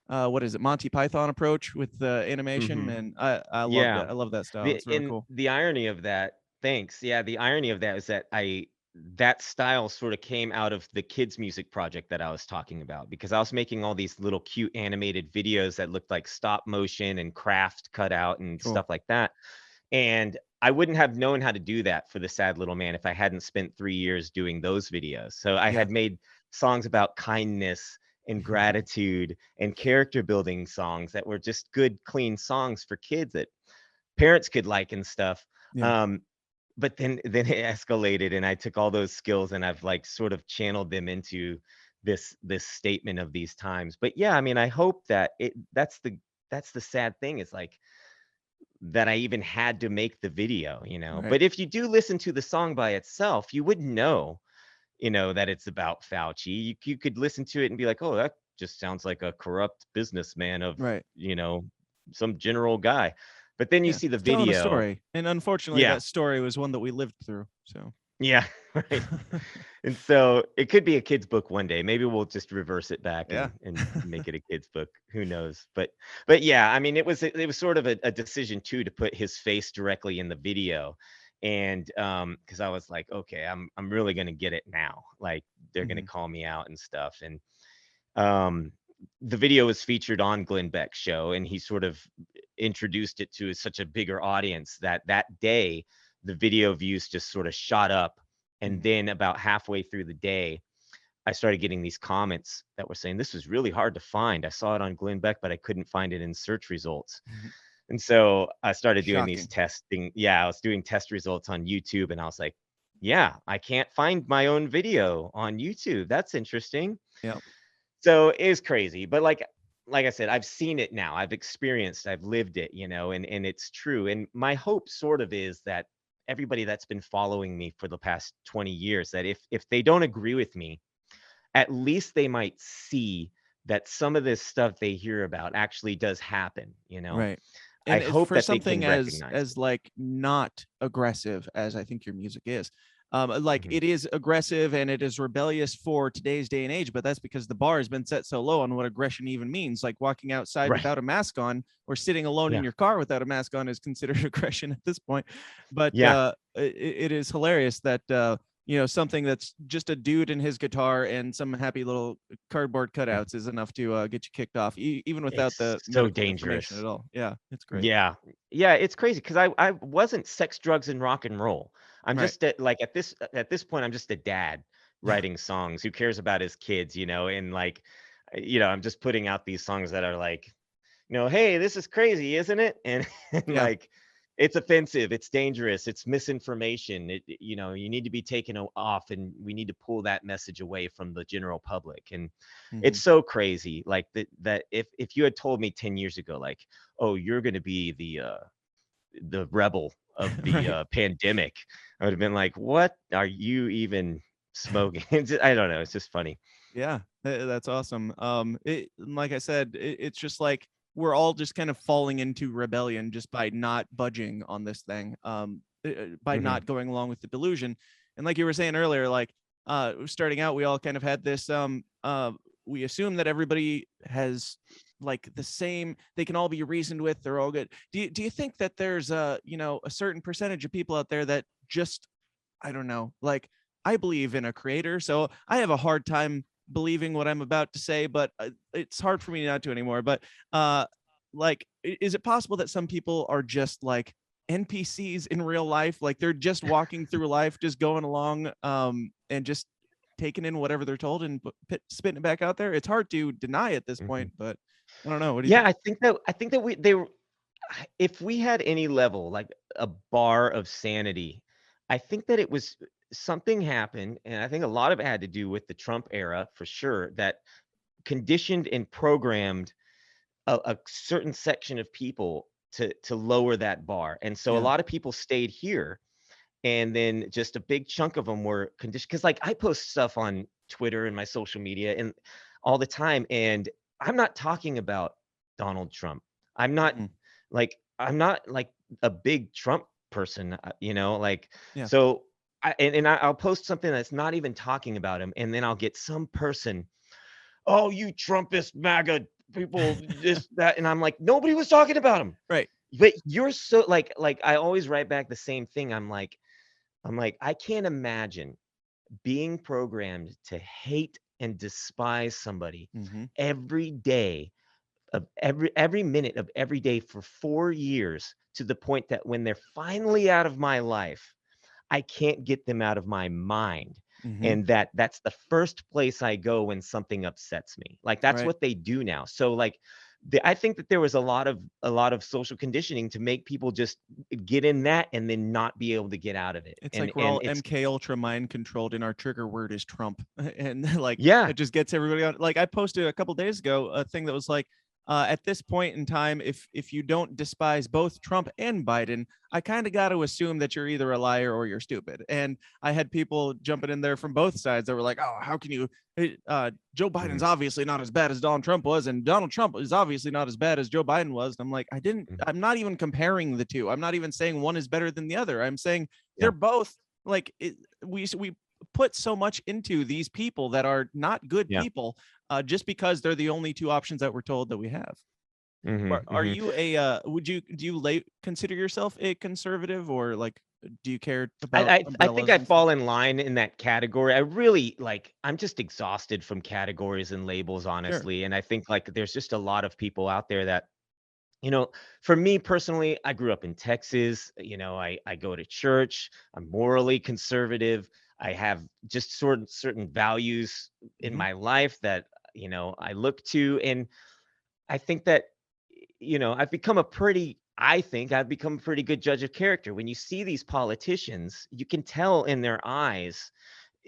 [SPEAKER 5] what is it, Monty Python approach with the animation, and I love
[SPEAKER 6] Yeah.
[SPEAKER 5] that. I love that style. It's really cool.
[SPEAKER 6] The irony of that, thanks. Yeah, the irony of that is that that style sort of came out of the kids music project that I was talking about, because I was making all these little cute animated videos that looked like stop motion and craft cut out and
[SPEAKER 5] Cool.
[SPEAKER 6] stuff like that. And I wouldn't have known how to do that for the "Sad Little Man" if I hadn't spent 3 years doing those videos. So I
[SPEAKER 5] Yeah.
[SPEAKER 6] had made songs about kindness and gratitude and character building songs that were just good, clean songs for kids that parents could like and stuff.
[SPEAKER 5] Yeah.
[SPEAKER 6] But then it escalated, and I took all those skills and I've like sort of channeled them into this statement of these times. But yeah, I mean, I hope that that's the sad thing, is like that I even had to make the video.
[SPEAKER 5] Right.
[SPEAKER 6] But if you do listen to the song by itself, you wouldn't know, that it's about Fauci. You could listen to it and be like, oh, that just sounds like a corrupt businessman of,
[SPEAKER 5] Right.
[SPEAKER 6] some general guy. But then you
[SPEAKER 5] Yeah.
[SPEAKER 6] see the
[SPEAKER 5] It's telling a
[SPEAKER 6] video.
[SPEAKER 5] story, and unfortunately,
[SPEAKER 6] Yeah.
[SPEAKER 5] that story was one that we lived through. So.
[SPEAKER 6] Yeah, right. And so it could be a kid's book one day. Maybe we'll just reverse it back
[SPEAKER 5] Yeah.
[SPEAKER 6] and make it a kid's book. Who knows? But yeah, I mean, it was sort of a decision too, to put his face directly in the video. And because I was like, okay, I'm really gonna get it now. Like they're gonna
[SPEAKER 5] Hmm.
[SPEAKER 6] call me out and stuff. And um, the video was featured on Glenn Beck's show, and he sort of introduced it to such a bigger audience that that day the video views just sort of shot up. And
[SPEAKER 5] Hmm.
[SPEAKER 6] then about halfway through the day, I started getting these comments that were saying this was really hard to find. I saw it on Glenn Beck, but I couldn't find it in search results. And so I started doing these
[SPEAKER 5] Shocking.
[SPEAKER 6] testing. Yeah, I was doing test results on YouTube, and I was like, yeah, I can't find my own video on YouTube. That's interesting.
[SPEAKER 5] Yeah.
[SPEAKER 6] So it is crazy, but like I said, I've seen it now. I've experienced, I've lived it, and it's true. And my hope sort of is that everybody that's been following me for the past 20 years, that if they don't agree with me, at least they might see that some of this stuff they hear about actually does happen.
[SPEAKER 5] Right.
[SPEAKER 6] I
[SPEAKER 5] And it's
[SPEAKER 6] hope
[SPEAKER 5] for
[SPEAKER 6] that they
[SPEAKER 5] something
[SPEAKER 6] can recognize
[SPEAKER 5] as
[SPEAKER 6] it.
[SPEAKER 5] like not aggressive as I think your music is. Like
[SPEAKER 6] Mhm.
[SPEAKER 5] it is aggressive and it is rebellious for today's day and age, but that's because the bar has been set so low on what aggression even means. Like walking outside
[SPEAKER 6] Right.
[SPEAKER 5] without a mask on or sitting alone in
[SPEAKER 6] Yeah.
[SPEAKER 5] your car without a mask on is considered aggression at this point. But
[SPEAKER 6] Yeah.
[SPEAKER 5] it is hilarious that something that's just a dude and his guitar and some happy little cardboard
[SPEAKER 6] Yeah.
[SPEAKER 5] cutouts is enough to get you kicked off, even without
[SPEAKER 6] It's
[SPEAKER 5] the
[SPEAKER 6] so
[SPEAKER 5] medical information
[SPEAKER 6] dangerous.
[SPEAKER 5] at all. Yeah, it's great.
[SPEAKER 6] Yeah. Yeah, it's crazy because I wasn't sex, drugs, and rock and roll. I'm
[SPEAKER 5] Right.
[SPEAKER 6] just at this point, I'm just a dad
[SPEAKER 5] Yeah.
[SPEAKER 6] writing songs who cares about his kids, and I'm just putting out these songs that are like, hey, this is crazy, isn't it? And
[SPEAKER 5] Yeah.
[SPEAKER 6] like it's offensive, it's dangerous, it's misinformation. You need to be taken off, and we need to pull that message away from the general public. And
[SPEAKER 5] Hmm.
[SPEAKER 6] it's so crazy. Like that if you had told me 10 years ago, like, oh, you're gonna be the rebel of the
[SPEAKER 5] Right.
[SPEAKER 6] pandemic, I would have been like, what are you even smoking? I don't know. It's just funny.
[SPEAKER 5] Yeah, that's awesome. Like I said, it's just like we're all just kind of falling into rebellion just by not budging on this thing, by
[SPEAKER 6] Hmm.
[SPEAKER 5] not going along with the delusion. And like you were saying earlier, like starting out, we all kind of had this. We assume that everybody has like the same. They can all be reasoned with. They're all good. Do you think that there's a certain percentage of people out there that just I don't know, like I believe in a creator, so I have a hard time believing what I'm about to say, but it's hard for me not to anymore. But uh, like, is it possible that some people are just like NPCs in real life? Like they're just walking through life, just going along, and just taking in whatever they're told and spitting it back out there. It's hard to deny at this
[SPEAKER 6] Hmm.
[SPEAKER 5] point, but I don't know. What do you
[SPEAKER 6] Yeah,
[SPEAKER 5] think?
[SPEAKER 6] I think that if we had any level, like a bar of sanity, I think that it was something happened, and I think a lot of it had to do with the Trump era for sure, that conditioned and programmed a certain section of people to lower that bar. And so a
[SPEAKER 5] Yeah.
[SPEAKER 6] lot of people stayed here, and then just a big chunk of them were conditioned. Because like I post stuff on Twitter and my social media and all the time, and I'm not talking about Donald Trump. I'm not
[SPEAKER 5] Mhm.
[SPEAKER 6] I'm not like a big Trump person, like
[SPEAKER 5] Yeah.
[SPEAKER 6] so I'll post something that's not even talking about him, and then I'll get some person, oh, you Trumpist MAGA people, this, that, and I'm like, nobody was talking about him.
[SPEAKER 5] Right.
[SPEAKER 6] But you're so like I always write back the same thing. I'm like, I can't imagine being programmed to hate and despise somebody
[SPEAKER 5] Hmm.
[SPEAKER 6] every day of every minute of every day for 4 years, to the point that when they're finally out of my life, I can't get them out of my mind.
[SPEAKER 5] Hmm.
[SPEAKER 6] And that's the first place I go when something upsets me. Like that's
[SPEAKER 5] Right.
[SPEAKER 6] what they do now. So like I think that there was a lot of social conditioning to make people just get in that and then not be able to get out of it.
[SPEAKER 5] It's
[SPEAKER 6] And
[SPEAKER 5] like we're
[SPEAKER 6] and
[SPEAKER 5] all
[SPEAKER 6] it's
[SPEAKER 5] MK Ultra mind controlled, and our trigger word is Trump, and like
[SPEAKER 6] yeah.
[SPEAKER 5] it just gets everybody on. Like I posted a couple days ago a thing that was like, at this point in time, if you don't despise both Trump and Biden, I kind of got to assume that you're either a liar or you're stupid. And I had people jumping in there from both sides that were like, oh, how can you? Joe Biden's
[SPEAKER 6] Mhm,
[SPEAKER 5] obviously not as bad as Donald Trump was, and Donald Trump is obviously not as bad as Joe Biden was. And I'm like,
[SPEAKER 6] mhm.
[SPEAKER 5] I'm not even comparing the two. I'm not even saying one is better than the other. I'm saying they're
[SPEAKER 6] Yeah.
[SPEAKER 5] both like we put so much into these people that are not good
[SPEAKER 6] Yeah.
[SPEAKER 5] people, just because they're the only two options that we're told that we have. Are you a do you consider yourself a conservative, or like do you care about
[SPEAKER 6] I think
[SPEAKER 5] umbrellas
[SPEAKER 6] I
[SPEAKER 5] and stuff?
[SPEAKER 6] fall in line in that category. I really like I'm just exhausted from categories and labels,
[SPEAKER 5] Sure.
[SPEAKER 6] honestly. And I think like there's just a lot of people out there that, you know, for me personally, I grew up in Texas. I go to church. I'm morally conservative. I have just certain values in
[SPEAKER 5] Hmm.
[SPEAKER 6] my life that, I look to. And I think that, I think I've become a pretty good judge of character. When you see these politicians, you can tell in their eyes,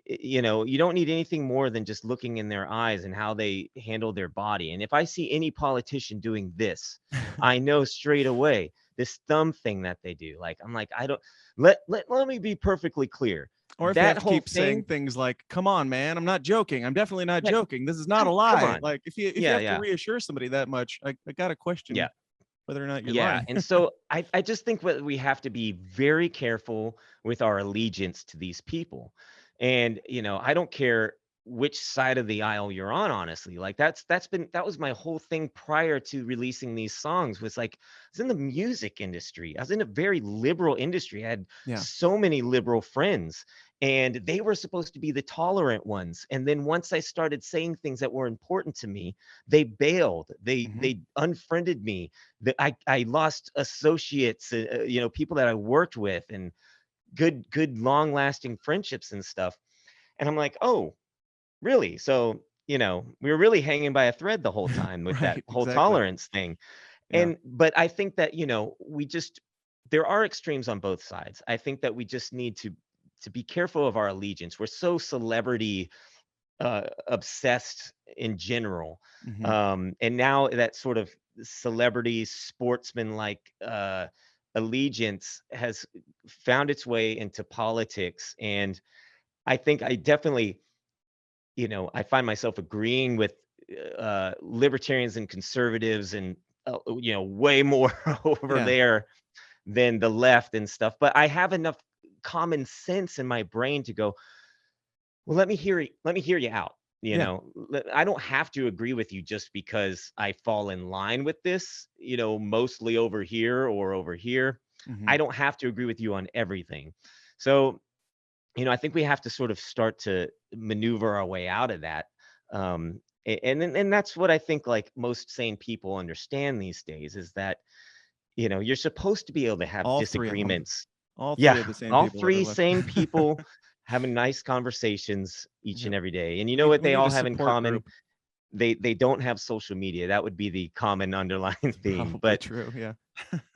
[SPEAKER 6] you don't need anything more than just looking in their eyes and how they handle their body. And if I see any politician doing this, I know straight away this thumb thing that they do. Like, I'm like, I don't let me be perfectly clear.
[SPEAKER 5] Or if they
[SPEAKER 6] That
[SPEAKER 5] have to
[SPEAKER 6] whole
[SPEAKER 5] keep saying
[SPEAKER 6] thing,
[SPEAKER 5] things like, "Come on, man, I'm not joking. I'm definitely not
[SPEAKER 6] like,
[SPEAKER 5] joking. This is not a
[SPEAKER 6] come
[SPEAKER 5] lie."
[SPEAKER 6] on.
[SPEAKER 5] Like if you
[SPEAKER 6] Yeah,
[SPEAKER 5] have to
[SPEAKER 6] yeah,
[SPEAKER 5] reassure somebody that much, I gotta
[SPEAKER 6] yeah.
[SPEAKER 5] question whether or not you're
[SPEAKER 6] Yeah,
[SPEAKER 5] lying.
[SPEAKER 6] and so I just think what we have to be very careful with our allegiance to these people. And, I don't care which side of the aisle you're on, honestly. Like that was my whole thing prior to releasing these songs was like I was in the music industry. I was in a very liberal industry. I had
[SPEAKER 5] Yeah.
[SPEAKER 6] so many liberal friends and they were supposed to be the tolerant ones. And then once I started saying things that were important to me, they bailed. They
[SPEAKER 5] Hmm.
[SPEAKER 6] they unfriended me. I lost associates, people that I worked with and good long lasting friendships and stuff. And I'm like, oh, really? So, we were really hanging by a thread the whole time with that
[SPEAKER 5] Right.
[SPEAKER 6] whole
[SPEAKER 5] Exactly.
[SPEAKER 6] tolerance thing.
[SPEAKER 5] Yeah.
[SPEAKER 6] But I think that, there are extremes on both sides. I think that we just need to be careful of our allegiance. We're so celebrity obsessed in general.
[SPEAKER 5] Hmm.
[SPEAKER 6] And now that sort of celebrity sportsman like allegiance has found its way into politics. And I think I definitely, I find myself agreeing with libertarians and conservatives and, way more over
[SPEAKER 5] Yeah.
[SPEAKER 6] there than the left and stuff. But I have enough common sense in my brain to go, well, let me hear you out.
[SPEAKER 5] Yeah.
[SPEAKER 6] I don't have to agree with you just because I fall in line with this, mostly over here or over here.
[SPEAKER 5] Hmm.
[SPEAKER 6] I don't have to agree with you on everything. So, I think we have to sort of start to maneuver our way out of that. And that's what I think like most sane people understand these days is that, you're supposed to be able to have
[SPEAKER 5] All three of them.
[SPEAKER 6] disagreements.
[SPEAKER 5] All three
[SPEAKER 6] Yeah,
[SPEAKER 5] of the same
[SPEAKER 6] all
[SPEAKER 5] people that are
[SPEAKER 6] 3
[SPEAKER 5] left.
[SPEAKER 6] same people having nice conversations each
[SPEAKER 5] Yep.
[SPEAKER 6] and every day. And you
[SPEAKER 5] We
[SPEAKER 6] know
[SPEAKER 5] need
[SPEAKER 6] what
[SPEAKER 5] we
[SPEAKER 6] they
[SPEAKER 5] need
[SPEAKER 6] all
[SPEAKER 5] a
[SPEAKER 6] have in
[SPEAKER 5] support
[SPEAKER 6] common?
[SPEAKER 5] group.
[SPEAKER 6] They don't have social media. That would be the common underlying theme.
[SPEAKER 5] Probably true. Yeah.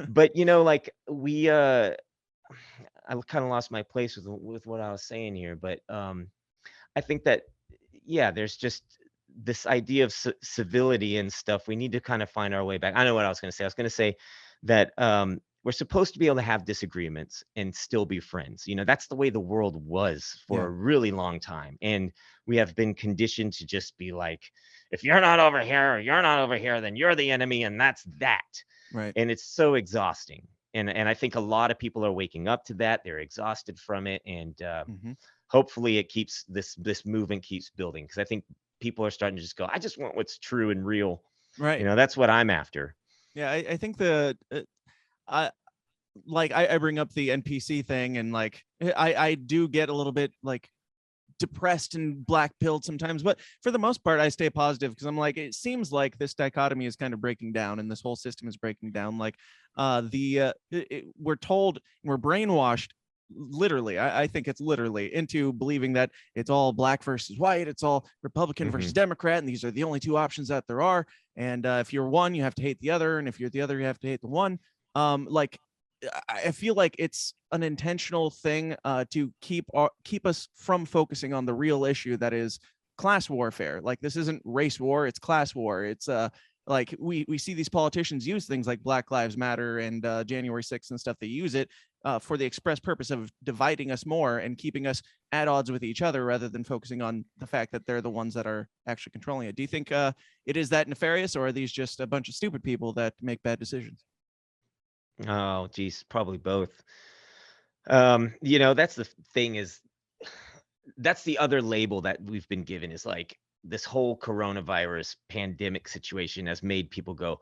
[SPEAKER 6] But like I kind of lost my place with what I was saying here, but I think that yeah, there's just this idea of civility and stuff. We need to kind of find our way back. I know what I was going to say. I was going to say that we're supposed to be able to have disagreements and still be friends. That's the way the world was for
[SPEAKER 5] Yeah.
[SPEAKER 6] a really long time. And we have been conditioned to just be like, if you're not over here, or you're not over here, then you're the enemy, and that's that.
[SPEAKER 5] Right.
[SPEAKER 6] And it's so exhausting. And I think a lot of people are waking up to that. They're exhausted from it. And
[SPEAKER 5] Hmm.
[SPEAKER 6] hopefully it keeps this movement keeps building because I think people are starting to just go, I just want what's true and real.
[SPEAKER 5] Right.
[SPEAKER 6] That's what I'm after.
[SPEAKER 5] Yeah. I think I I bring up the NPC thing, and like I do get a little bit like depressed and black pilled sometimes, but for the most part I stay positive because I'm like, it seems like this dichotomy is kind of breaking down and this whole system is breaking down. Like we're told, we're brainwashed literally, I think it's literally, into believing that it's all black versus white, it's all Republican versus
[SPEAKER 6] Hmm.
[SPEAKER 5] Democrat, and these are the only two options that there are. And if you're one, you have to hate the other, and if you're the other, you have to hate the one. Like I feel like it's an intentional thing to keep us from focusing on the real issue that is class warfare. Like, this isn't race war; it's class war. It's like we see these politicians use things like Black Lives Matter and January 6th and stuff. They use it for the express purpose of dividing us more and keeping us at odds with each other, rather than focusing on the fact that they're the ones that are actually controlling it. Do you think it is that nefarious, or are these just a bunch of stupid people that make bad decisions?
[SPEAKER 6] Oh, geez, probably both. That's the thing is that's the other label that we've been given is like this whole coronavirus pandemic situation has made people go,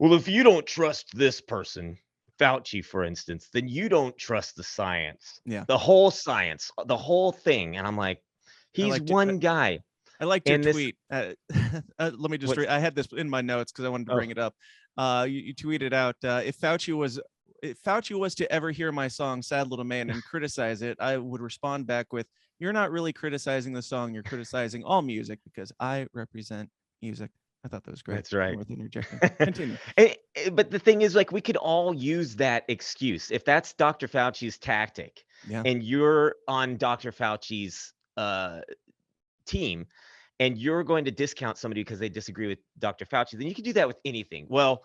[SPEAKER 6] well, if you don't trust this person, Fauci, for instance, then you don't trust
[SPEAKER 5] Yeah.
[SPEAKER 6] the whole science, the whole thing. And I'm like,
[SPEAKER 5] I
[SPEAKER 6] he's
[SPEAKER 5] liked it.
[SPEAKER 6] one guy.
[SPEAKER 5] I liked your
[SPEAKER 6] And this,
[SPEAKER 5] tweet. Let me just
[SPEAKER 6] what's,
[SPEAKER 5] read. I had this in my notes because I wanted to
[SPEAKER 6] oh,
[SPEAKER 5] bring it up. You tweeted out, if Fauci was to ever hear my song "Sad Little Man" and criticize it, I would respond back with, "You're not really criticizing the song. You're criticizing all music because I represent music." I thought that was great.
[SPEAKER 6] that's right.
[SPEAKER 5] Worth interjecting. Continue.
[SPEAKER 6] But the thing is, like, we could all use that excuse. If that's Dr. Fauci's tactic
[SPEAKER 5] Yeah.
[SPEAKER 6] and you're on Dr. Fauci's team and you're going to discount somebody because they disagree with Dr. Fauci, then you can do that with anything. Well,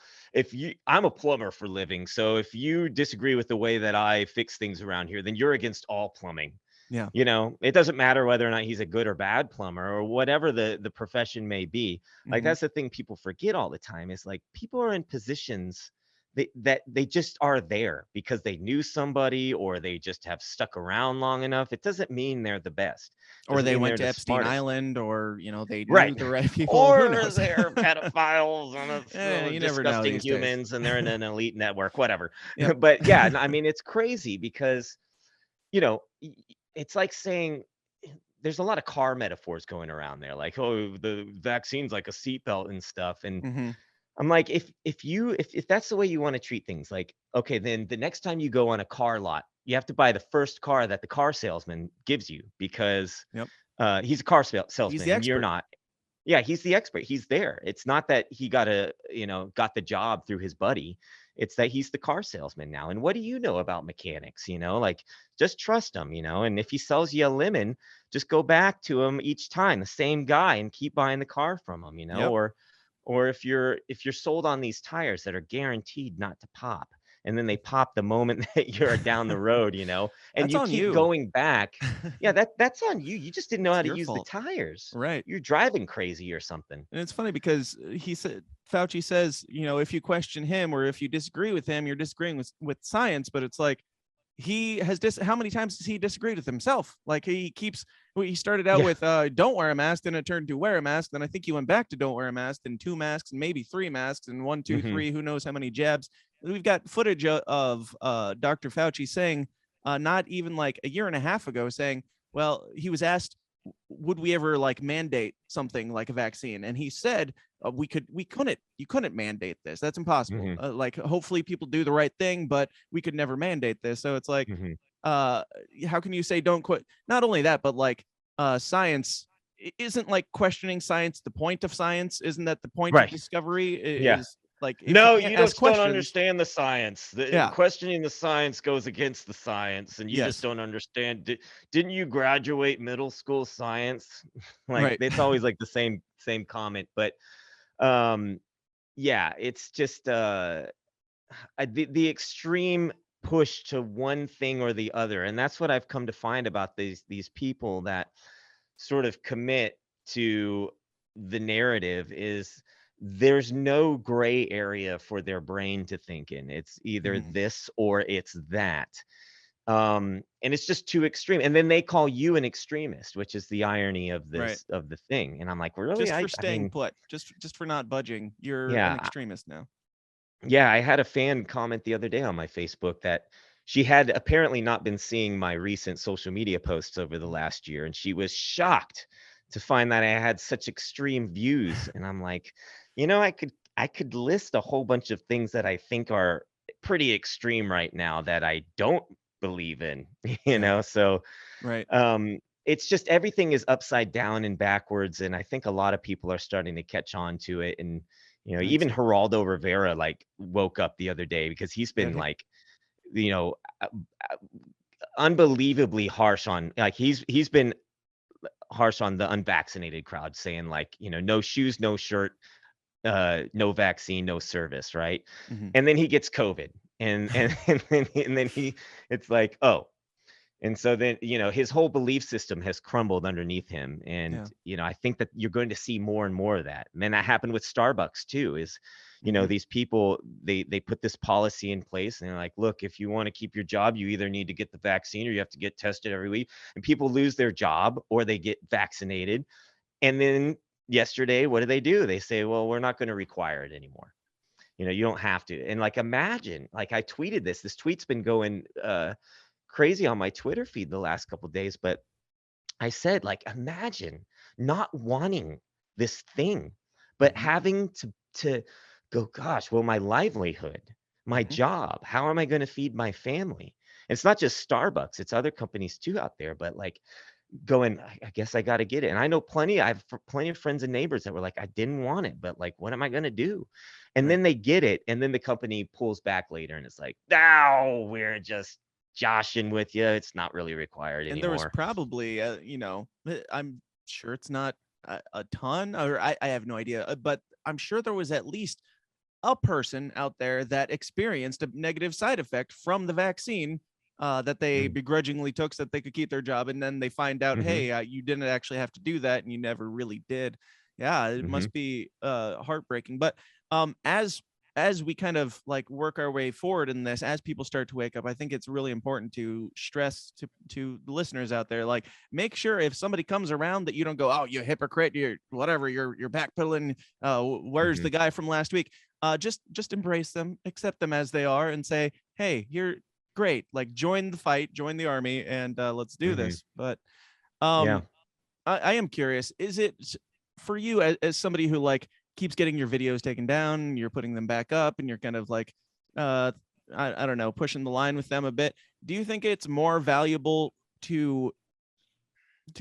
[SPEAKER 6] I'm a plumber for a living, so if you disagree with the way that I fix things around here, then you're against all plumbing.
[SPEAKER 5] Yeah.
[SPEAKER 6] It doesn't matter whether or not he's a good or bad plumber or whatever the profession may be. Like,
[SPEAKER 5] Mhm.
[SPEAKER 6] that's the thing people forget all the time is, like, people are in positions that they just are there because they knew somebody or they just have stuck around long enough. It doesn't mean they're the best.
[SPEAKER 5] Or
[SPEAKER 6] Doesn't
[SPEAKER 5] they
[SPEAKER 6] mean
[SPEAKER 5] went
[SPEAKER 6] they're
[SPEAKER 5] to
[SPEAKER 6] the
[SPEAKER 5] Epstein
[SPEAKER 6] smartest.
[SPEAKER 5] Island, or they knew
[SPEAKER 6] Right.
[SPEAKER 5] the right people. Who
[SPEAKER 6] Or
[SPEAKER 5] knows?
[SPEAKER 6] they're pedophiles and
[SPEAKER 5] You never know
[SPEAKER 6] disgusting
[SPEAKER 5] these days.
[SPEAKER 6] humans and they're in an elite network, whatever.
[SPEAKER 5] Yep.
[SPEAKER 6] But yeah, I mean, it's crazy because, it's like saying there's a lot of car metaphors going around there, like, oh, the vaccine's like a seatbelt and stuff. And
[SPEAKER 5] Hmm.
[SPEAKER 6] I'm like, if that's the way you want to treat things, like, okay, then the next time you go on a car lot, you have to buy the first car that the car salesman gives you because
[SPEAKER 5] Yep.
[SPEAKER 6] he's a car
[SPEAKER 5] He's
[SPEAKER 6] salesman
[SPEAKER 5] the
[SPEAKER 6] and you're
[SPEAKER 5] expert.
[SPEAKER 6] not. Yeah, he's the expert. He's there. It's not that he got the job through his buddy. It's that he's the car salesman now. And what do you know about mechanics? Like, just trust him, and if he sells you a lemon, just go back to him each time, the same guy, and keep buying the car from him,
[SPEAKER 5] Yep.
[SPEAKER 6] or if you're sold on these tires that are guaranteed not to pop, and then they pop the moment that you're down the road, and
[SPEAKER 5] That's
[SPEAKER 6] you
[SPEAKER 5] on
[SPEAKER 6] keep
[SPEAKER 5] you.
[SPEAKER 6] going back. Yeah, that's on you. You just didn't know
[SPEAKER 5] It's
[SPEAKER 6] how to
[SPEAKER 5] your
[SPEAKER 6] use the
[SPEAKER 5] fault.
[SPEAKER 6] tires.
[SPEAKER 5] Right.
[SPEAKER 6] You're driving crazy or something.
[SPEAKER 5] And it's funny because Fauci says, if you question him or if you disagree with him, you're disagreeing with science. But it's like he has how many times has he disagreed with himself? Like he started out
[SPEAKER 6] Yeah.
[SPEAKER 5] with don't wear a mask, then it turned to wear a mask. Then I think he went back to don't wear a mask, then 2 masks, and maybe 3 masks, and 1, 2,
[SPEAKER 6] Mhm.
[SPEAKER 5] 3, who knows how many jabs. We've got footage of Dr. Fauci saying, not even like a year and a half ago, saying, well, he was asked, would we ever like mandate something like a vaccine? And he said, you couldn't mandate this. That's impossible.
[SPEAKER 6] Mhm.
[SPEAKER 5] Like, hopefully people do the right thing, but we could never mandate this. So it's like,
[SPEAKER 6] Mhm.
[SPEAKER 5] uh, how can you say don't quit? Not only that, but like, science isn't like questioning science. The point of science isn't that the point of
[SPEAKER 6] Right.
[SPEAKER 5] discovery
[SPEAKER 6] Yeah.
[SPEAKER 5] is like, if you
[SPEAKER 6] No,
[SPEAKER 5] can't
[SPEAKER 6] you
[SPEAKER 5] ask
[SPEAKER 6] just don't
[SPEAKER 5] questions.
[SPEAKER 6] understand the science.
[SPEAKER 5] Yeah.
[SPEAKER 6] Questioning the science goes against the science, and you just
[SPEAKER 5] Yes.
[SPEAKER 6] don't understand. Didn't you graduate middle school science? Like,
[SPEAKER 5] Right.
[SPEAKER 6] it's always like the same comment. But um, yeah, it's just the extreme push to one thing or the other, and that's what I've come to find about these people that sort of commit to the narrative is there's no gray area for their brain to think in. It's either
[SPEAKER 5] Mhm.
[SPEAKER 6] this or it's that. And it's just too extreme. And then they call you an extremist, which is the irony of
[SPEAKER 5] Right.
[SPEAKER 6] the thing. And I'm like, really?
[SPEAKER 5] Just for
[SPEAKER 6] I
[SPEAKER 5] staying
[SPEAKER 6] mean,
[SPEAKER 5] put, just for not budging, you're an
[SPEAKER 6] yeah,
[SPEAKER 5] extremist now.
[SPEAKER 6] yeah, I had a fan comment the other day on my Facebook that she had apparently not been seeing my recent social media posts over the last year, and she was shocked to find that I had such extreme views. And I'm like, I could list a whole bunch of things that I think are pretty extreme right now that I don't believe in,
[SPEAKER 5] Yeah.
[SPEAKER 6] So
[SPEAKER 5] Right.
[SPEAKER 6] it's just everything is upside down and backwards, and I think a lot of people are starting to catch on to it. And
[SPEAKER 5] I think
[SPEAKER 6] even
[SPEAKER 5] so.
[SPEAKER 6] Geraldo Rivera like woke up the other day because he's
[SPEAKER 5] Yeah.
[SPEAKER 6] been like, you know, uh, uh, unbelievably harsh on, like, he's been harsh on the unvaccinated crowd, saying like, no shoes, no shirt, no vaccine, no service, right?
[SPEAKER 5] Mhm.
[SPEAKER 6] And then he gets COVID, and and then it's like, oh. And so then, his whole belief system has crumbled underneath him. And,
[SPEAKER 5] Yeah.
[SPEAKER 6] I think that you're going to see more and more of that. And then that happened with Starbucks too, is,
[SPEAKER 5] Mhm.
[SPEAKER 6] these people, they put this policy in place and they're like, look, if you want to keep your job, you either need to get the vaccine or you have to get tested every week. And people lose their job or they get vaccinated. And then yesterday, what do? They say, well, we're not going to require it anymore. You don't have to. And like, imagine, like, I tweeted this tweet's been going crazy on my Twitter feed the last couple days, but I said, like, imagine not wanting this thing, but
[SPEAKER 5] Hmm.
[SPEAKER 6] having to go, gosh, well, my livelihood, my
[SPEAKER 5] Hmm.
[SPEAKER 6] job, how am I going to feed my family? It's not just Starbucks, it's other companies too out there, but like, going, I guess I got to get it. And I know I have plenty of friends and neighbors that were like, I didn't want it, but like, what am I going to do? And
[SPEAKER 5] Right.
[SPEAKER 6] then they get it. And then the company pulls back later and it's like, no, we're just joshing with you. It's not really required
[SPEAKER 5] And there was
[SPEAKER 6] anymore.
[SPEAKER 5] probably, I'm sure it's not a ton, or I have no idea, but I'm sure there was at least a person out there that experienced a negative side effect from the vaccine, that they begrudgingly took so that they could keep their job, and then they find out,
[SPEAKER 6] Mm-hmm.
[SPEAKER 5] hey, you didn't actually have to do that, and you never really did. Yeah, it
[SPEAKER 6] Mm-hmm.
[SPEAKER 5] must be heartbreaking. But as we kind of like work our way forward in this, as people start to wake up, I think it's really important to stress to the listeners out there, like, make sure if somebody comes around that you don't go, oh, you hypocrite, you're whatever, you're backpedaling, where's
[SPEAKER 6] Mm-hmm.
[SPEAKER 5] the guy from last week? Just embrace them, accept them as they are, and say, hey, you're great, like, join the fight, join the army, and let's do
[SPEAKER 6] Mm-hmm.
[SPEAKER 5] this. But
[SPEAKER 6] Yeah.
[SPEAKER 5] um I am curious, is it for you, as somebody who like keeps getting your videos taken down, you're putting them back up, and you're kind of like, uh I don't know, pushing the line with them a bit, do you think it's more valuable to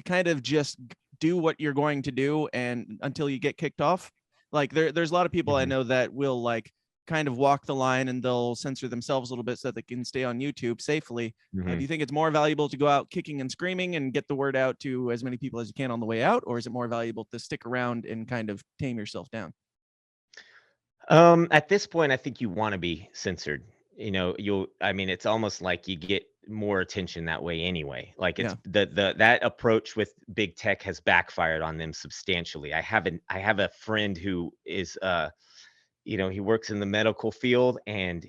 [SPEAKER 5] kind of just do what you're going to do and until you get kicked off? Like, there's a lot of people I
[SPEAKER 6] Mm-hmm.
[SPEAKER 5] know that will like kind of walk the line, and they'll censor themselves a little bit so that they can stay on YouTube safely. Do
[SPEAKER 6] Mm-hmm.
[SPEAKER 5] you think it's more valuable to go out kicking and screaming and get the word out to as many people as you can on the way out, or is it more valuable to stick around and kind of tame yourself down?
[SPEAKER 6] At this point, I think you want to be censored. I mean, it's almost like you get more attention that way anyway. Like, it's
[SPEAKER 5] Yeah.
[SPEAKER 6] that approach with big tech has backfired on them substantially. I have a friend who is he works in the medical field, and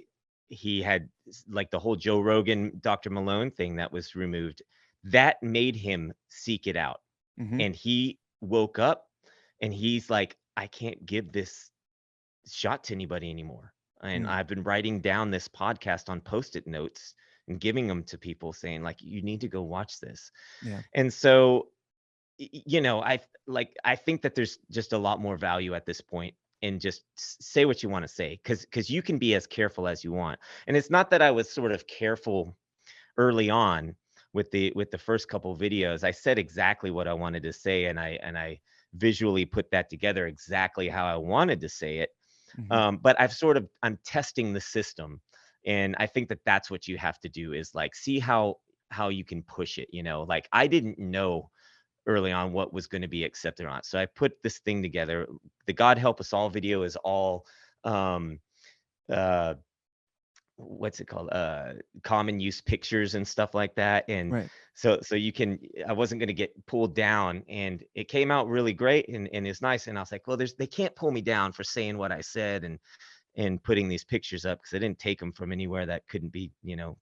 [SPEAKER 6] he had like the whole Joe Rogan, Dr. Malone thing that was removed. That made him seek it out.
[SPEAKER 5] Mm-hmm.
[SPEAKER 6] And he woke up and he's like, I can't give this shot to anybody anymore. And
[SPEAKER 5] Mm.
[SPEAKER 6] I've been writing down this podcast on post-it notes and giving them to people, saying like, you need to go watch this.
[SPEAKER 5] Yeah.
[SPEAKER 6] And so, I think that there's just a lot more value at this point in just say what you want to say, because you can be as careful as you want. And it's not that I was sort of careful early on with the first couple videos. I said exactly what I wanted to say, and I visually put that together exactly how I wanted to say it.
[SPEAKER 5] Mm-hmm.
[SPEAKER 6] But I'm testing the system, and I think that that's what you have to do, is like, see how you can push it. Like, I didn't know early on what was going to be accepted or not, so I put this thing together. The God Help Us All video is all um uh what's it called, common use pictures and stuff like that. And
[SPEAKER 5] Right.
[SPEAKER 6] so I wasn't going to get pulled down, and it came out really great, and it's nice. And I was like, well, they can't pull me down for saying what I said and putting these pictures up, because I didn't take them from anywhere that couldn't be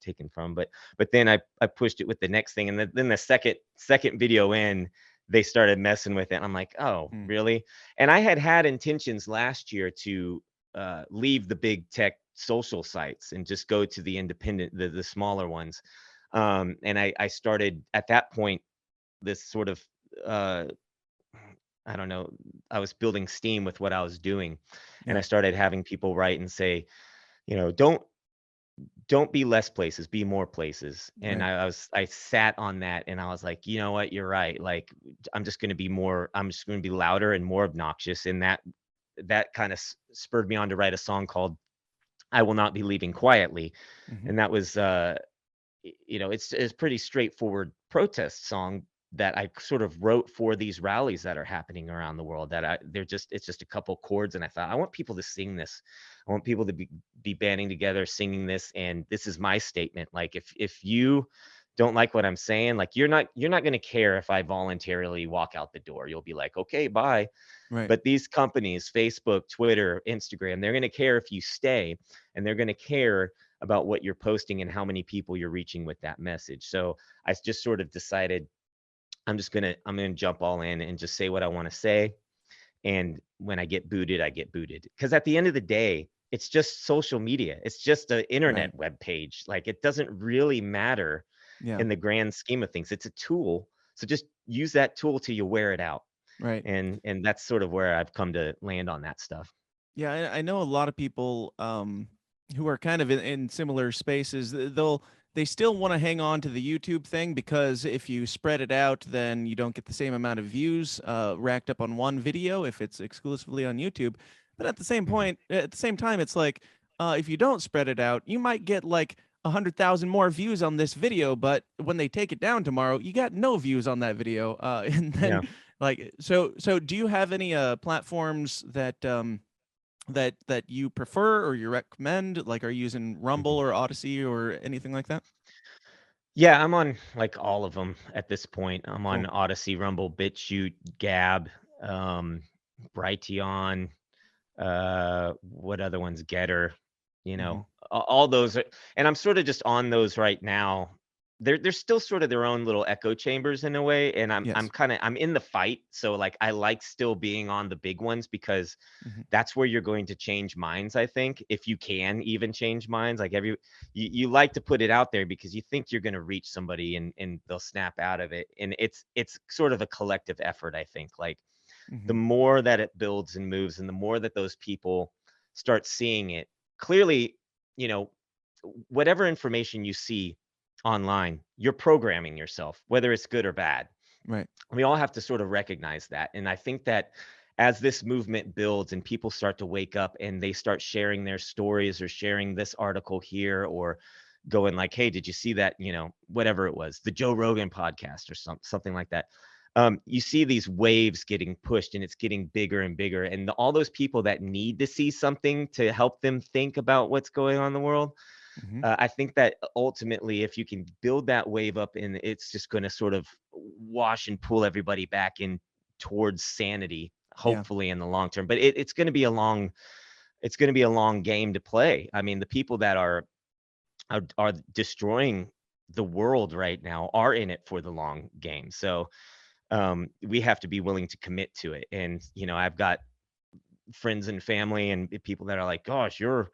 [SPEAKER 6] taken from. But then I pushed it with the next thing, and then the second video in, they started messing with it. I'm like, oh,
[SPEAKER 5] Mm.
[SPEAKER 6] really? And I had intentions last year to leave the big tech social sites and just go to the independent, the smaller ones. And I started at that point this sort of uh, I don't know, I was building steam with what I was doing, and
[SPEAKER 5] Yeah.
[SPEAKER 6] I started having people write and say, don't be less places, be more places. And
[SPEAKER 5] Right.
[SPEAKER 6] I sat on that, and I was like, you know what, you're right. Like, I'm just going to be louder and more obnoxious. And that kind of spurred me on to write a song called I Will Not Be Leaving Quietly.
[SPEAKER 5] Mm-hmm.
[SPEAKER 6] And that was it's a pretty straightforward protest song that I sort of wrote for these rallies that are happening around the world. It's just a couple chords, and I thought, I want people to sing this. I want people to be banding together singing this, and this is my statement. Like, if you don't like what I'm saying, like, you're not going to care if I voluntarily walk out the door. You'll be like, okay, bye.
[SPEAKER 5] Right.
[SPEAKER 6] But these companies, Facebook, Twitter, Instagram, they're going to care if you stay, and they're going to care about what you're posting and how many people you're reaching with that message. So I just sort of decided, I'm going to jump all in and just say what I want to say. And when I get booted, I get booted. Because at the end of the day, it's just social media. It's just an
[SPEAKER 5] Right.
[SPEAKER 6] internet web page. Like it doesn't really matter
[SPEAKER 5] Yeah.
[SPEAKER 6] in the grand scheme of things. It's a tool. So just use that tool till you wear it out.
[SPEAKER 5] Right.
[SPEAKER 6] And that's sort of where I've come to land on that stuff.
[SPEAKER 5] Yeah, I know a lot of people who are kind of in similar spaces. They still want to hang on to the YouTube thing because if you spread it out, then you don't get the same amount of views racked up on one video if it's exclusively on YouTube. But at the same
[SPEAKER 6] Mhm.
[SPEAKER 5] point, at the same time, it's like if you don't spread it out, you might get like 100,000 more views on this video, but when they take it down tomorrow, you got no views on that video. And then
[SPEAKER 6] Yeah.
[SPEAKER 5] like so do you have any platforms that you prefer or you recommend? Like, are you using Rumble
[SPEAKER 6] Mhm.
[SPEAKER 5] or Odyssey or anything like that?
[SPEAKER 6] Yeah, I'm on like all of them at this point. I'm on
[SPEAKER 5] Cool.
[SPEAKER 6] Odyssey, Rumble, BitChute, Gab, um, Brighteon, what other ones? Getter,
[SPEAKER 5] Hmm.
[SPEAKER 6] all those and I'm sort of just on those right now. They're still sort of their own little echo chambers in a way, and I'm
[SPEAKER 5] Yes.
[SPEAKER 6] kind of I'm in the fight, so like I like still being on the big ones because
[SPEAKER 5] Hmm.
[SPEAKER 6] that's where you're going to change minds, I think, if you can even change minds. Like you like to put it out there because you think you're going to reach somebody and they'll snap out of it, and it's sort of a collective effort, I think. Like the
[SPEAKER 5] Hmm.
[SPEAKER 6] more that it builds and moves and the more that those people start seeing it clearly, you know, whatever information you see online, you're programming yourself, whether it's good or bad.
[SPEAKER 5] Right.
[SPEAKER 6] We all have to sort of recognize that. And I think that as this movement builds and people start to wake up and they start sharing their stories or sharing this article here or going like, hey, did you see that, whatever it was, the Joe Rogan podcast or something like that. You see these waves getting pushed and it's getting bigger and bigger. And all those people that need to see something to help them think about what's going on in the world,
[SPEAKER 5] Hmm.
[SPEAKER 6] I think that ultimately, if you can build that wave up, and it's just going to sort of wash and pull everybody back in towards sanity,
[SPEAKER 5] Yeah.
[SPEAKER 6] hopefully in the long term. But it's going to be it's going to be a long game to play. I mean, the people that are destroying the world right now are in it for the long game. So we have to be willing to commit to it. And I've got friends and family and people that are like, "Gosh, you're."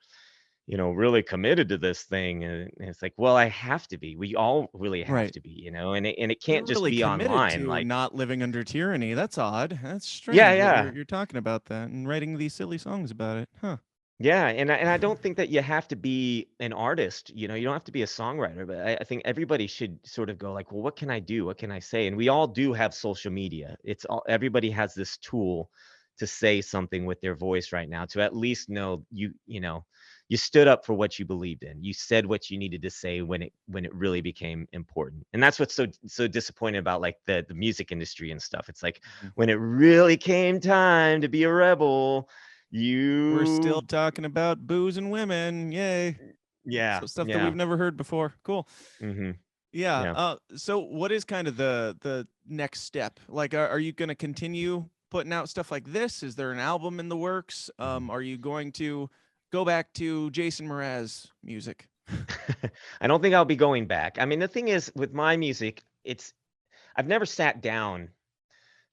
[SPEAKER 6] Really committed to this thing. And it's like, well, I have to be. We all really have
[SPEAKER 5] Right.
[SPEAKER 6] to be, and it
[SPEAKER 5] You're
[SPEAKER 6] can't just
[SPEAKER 5] really
[SPEAKER 6] be
[SPEAKER 5] committed
[SPEAKER 6] online.
[SPEAKER 5] to
[SPEAKER 6] Like,
[SPEAKER 5] not living under tyranny. That's odd. That's
[SPEAKER 6] yeah,
[SPEAKER 5] strange that
[SPEAKER 6] yeah,
[SPEAKER 5] you're talking about that and writing these silly songs about it. Huh.
[SPEAKER 6] yeah. And I don't think that you have to be an artist. You don't have to be a songwriter. But I think everybody should sort of go like, well, what can I do? What can I say? And we all do have social media. It's all everybody has this tool to say something with their voice right now to at least know you stood up for what you believed in. You said what you needed to say when it really became important. And that's what's so disappointing about like the music industry and stuff. It's like
[SPEAKER 5] Mhm.
[SPEAKER 6] when it really came time to be a rebel,
[SPEAKER 5] We're still
[SPEAKER 6] you
[SPEAKER 5] talking about booze and women. Yay.
[SPEAKER 6] yeah,
[SPEAKER 5] So stuff that
[SPEAKER 6] yeah.
[SPEAKER 5] we've never heard before. Cool.
[SPEAKER 6] Mhm.
[SPEAKER 5] Yeah.
[SPEAKER 6] Yeah.
[SPEAKER 5] So what is kind of the next step? Like, are you going to continue putting out stuff like this? Is there an album in the works?
[SPEAKER 6] Mhm.
[SPEAKER 5] Are you going to go back to Jason Mraz music?
[SPEAKER 6] I don't think I'll be going back. I mean, the thing is with my music, I've never sat down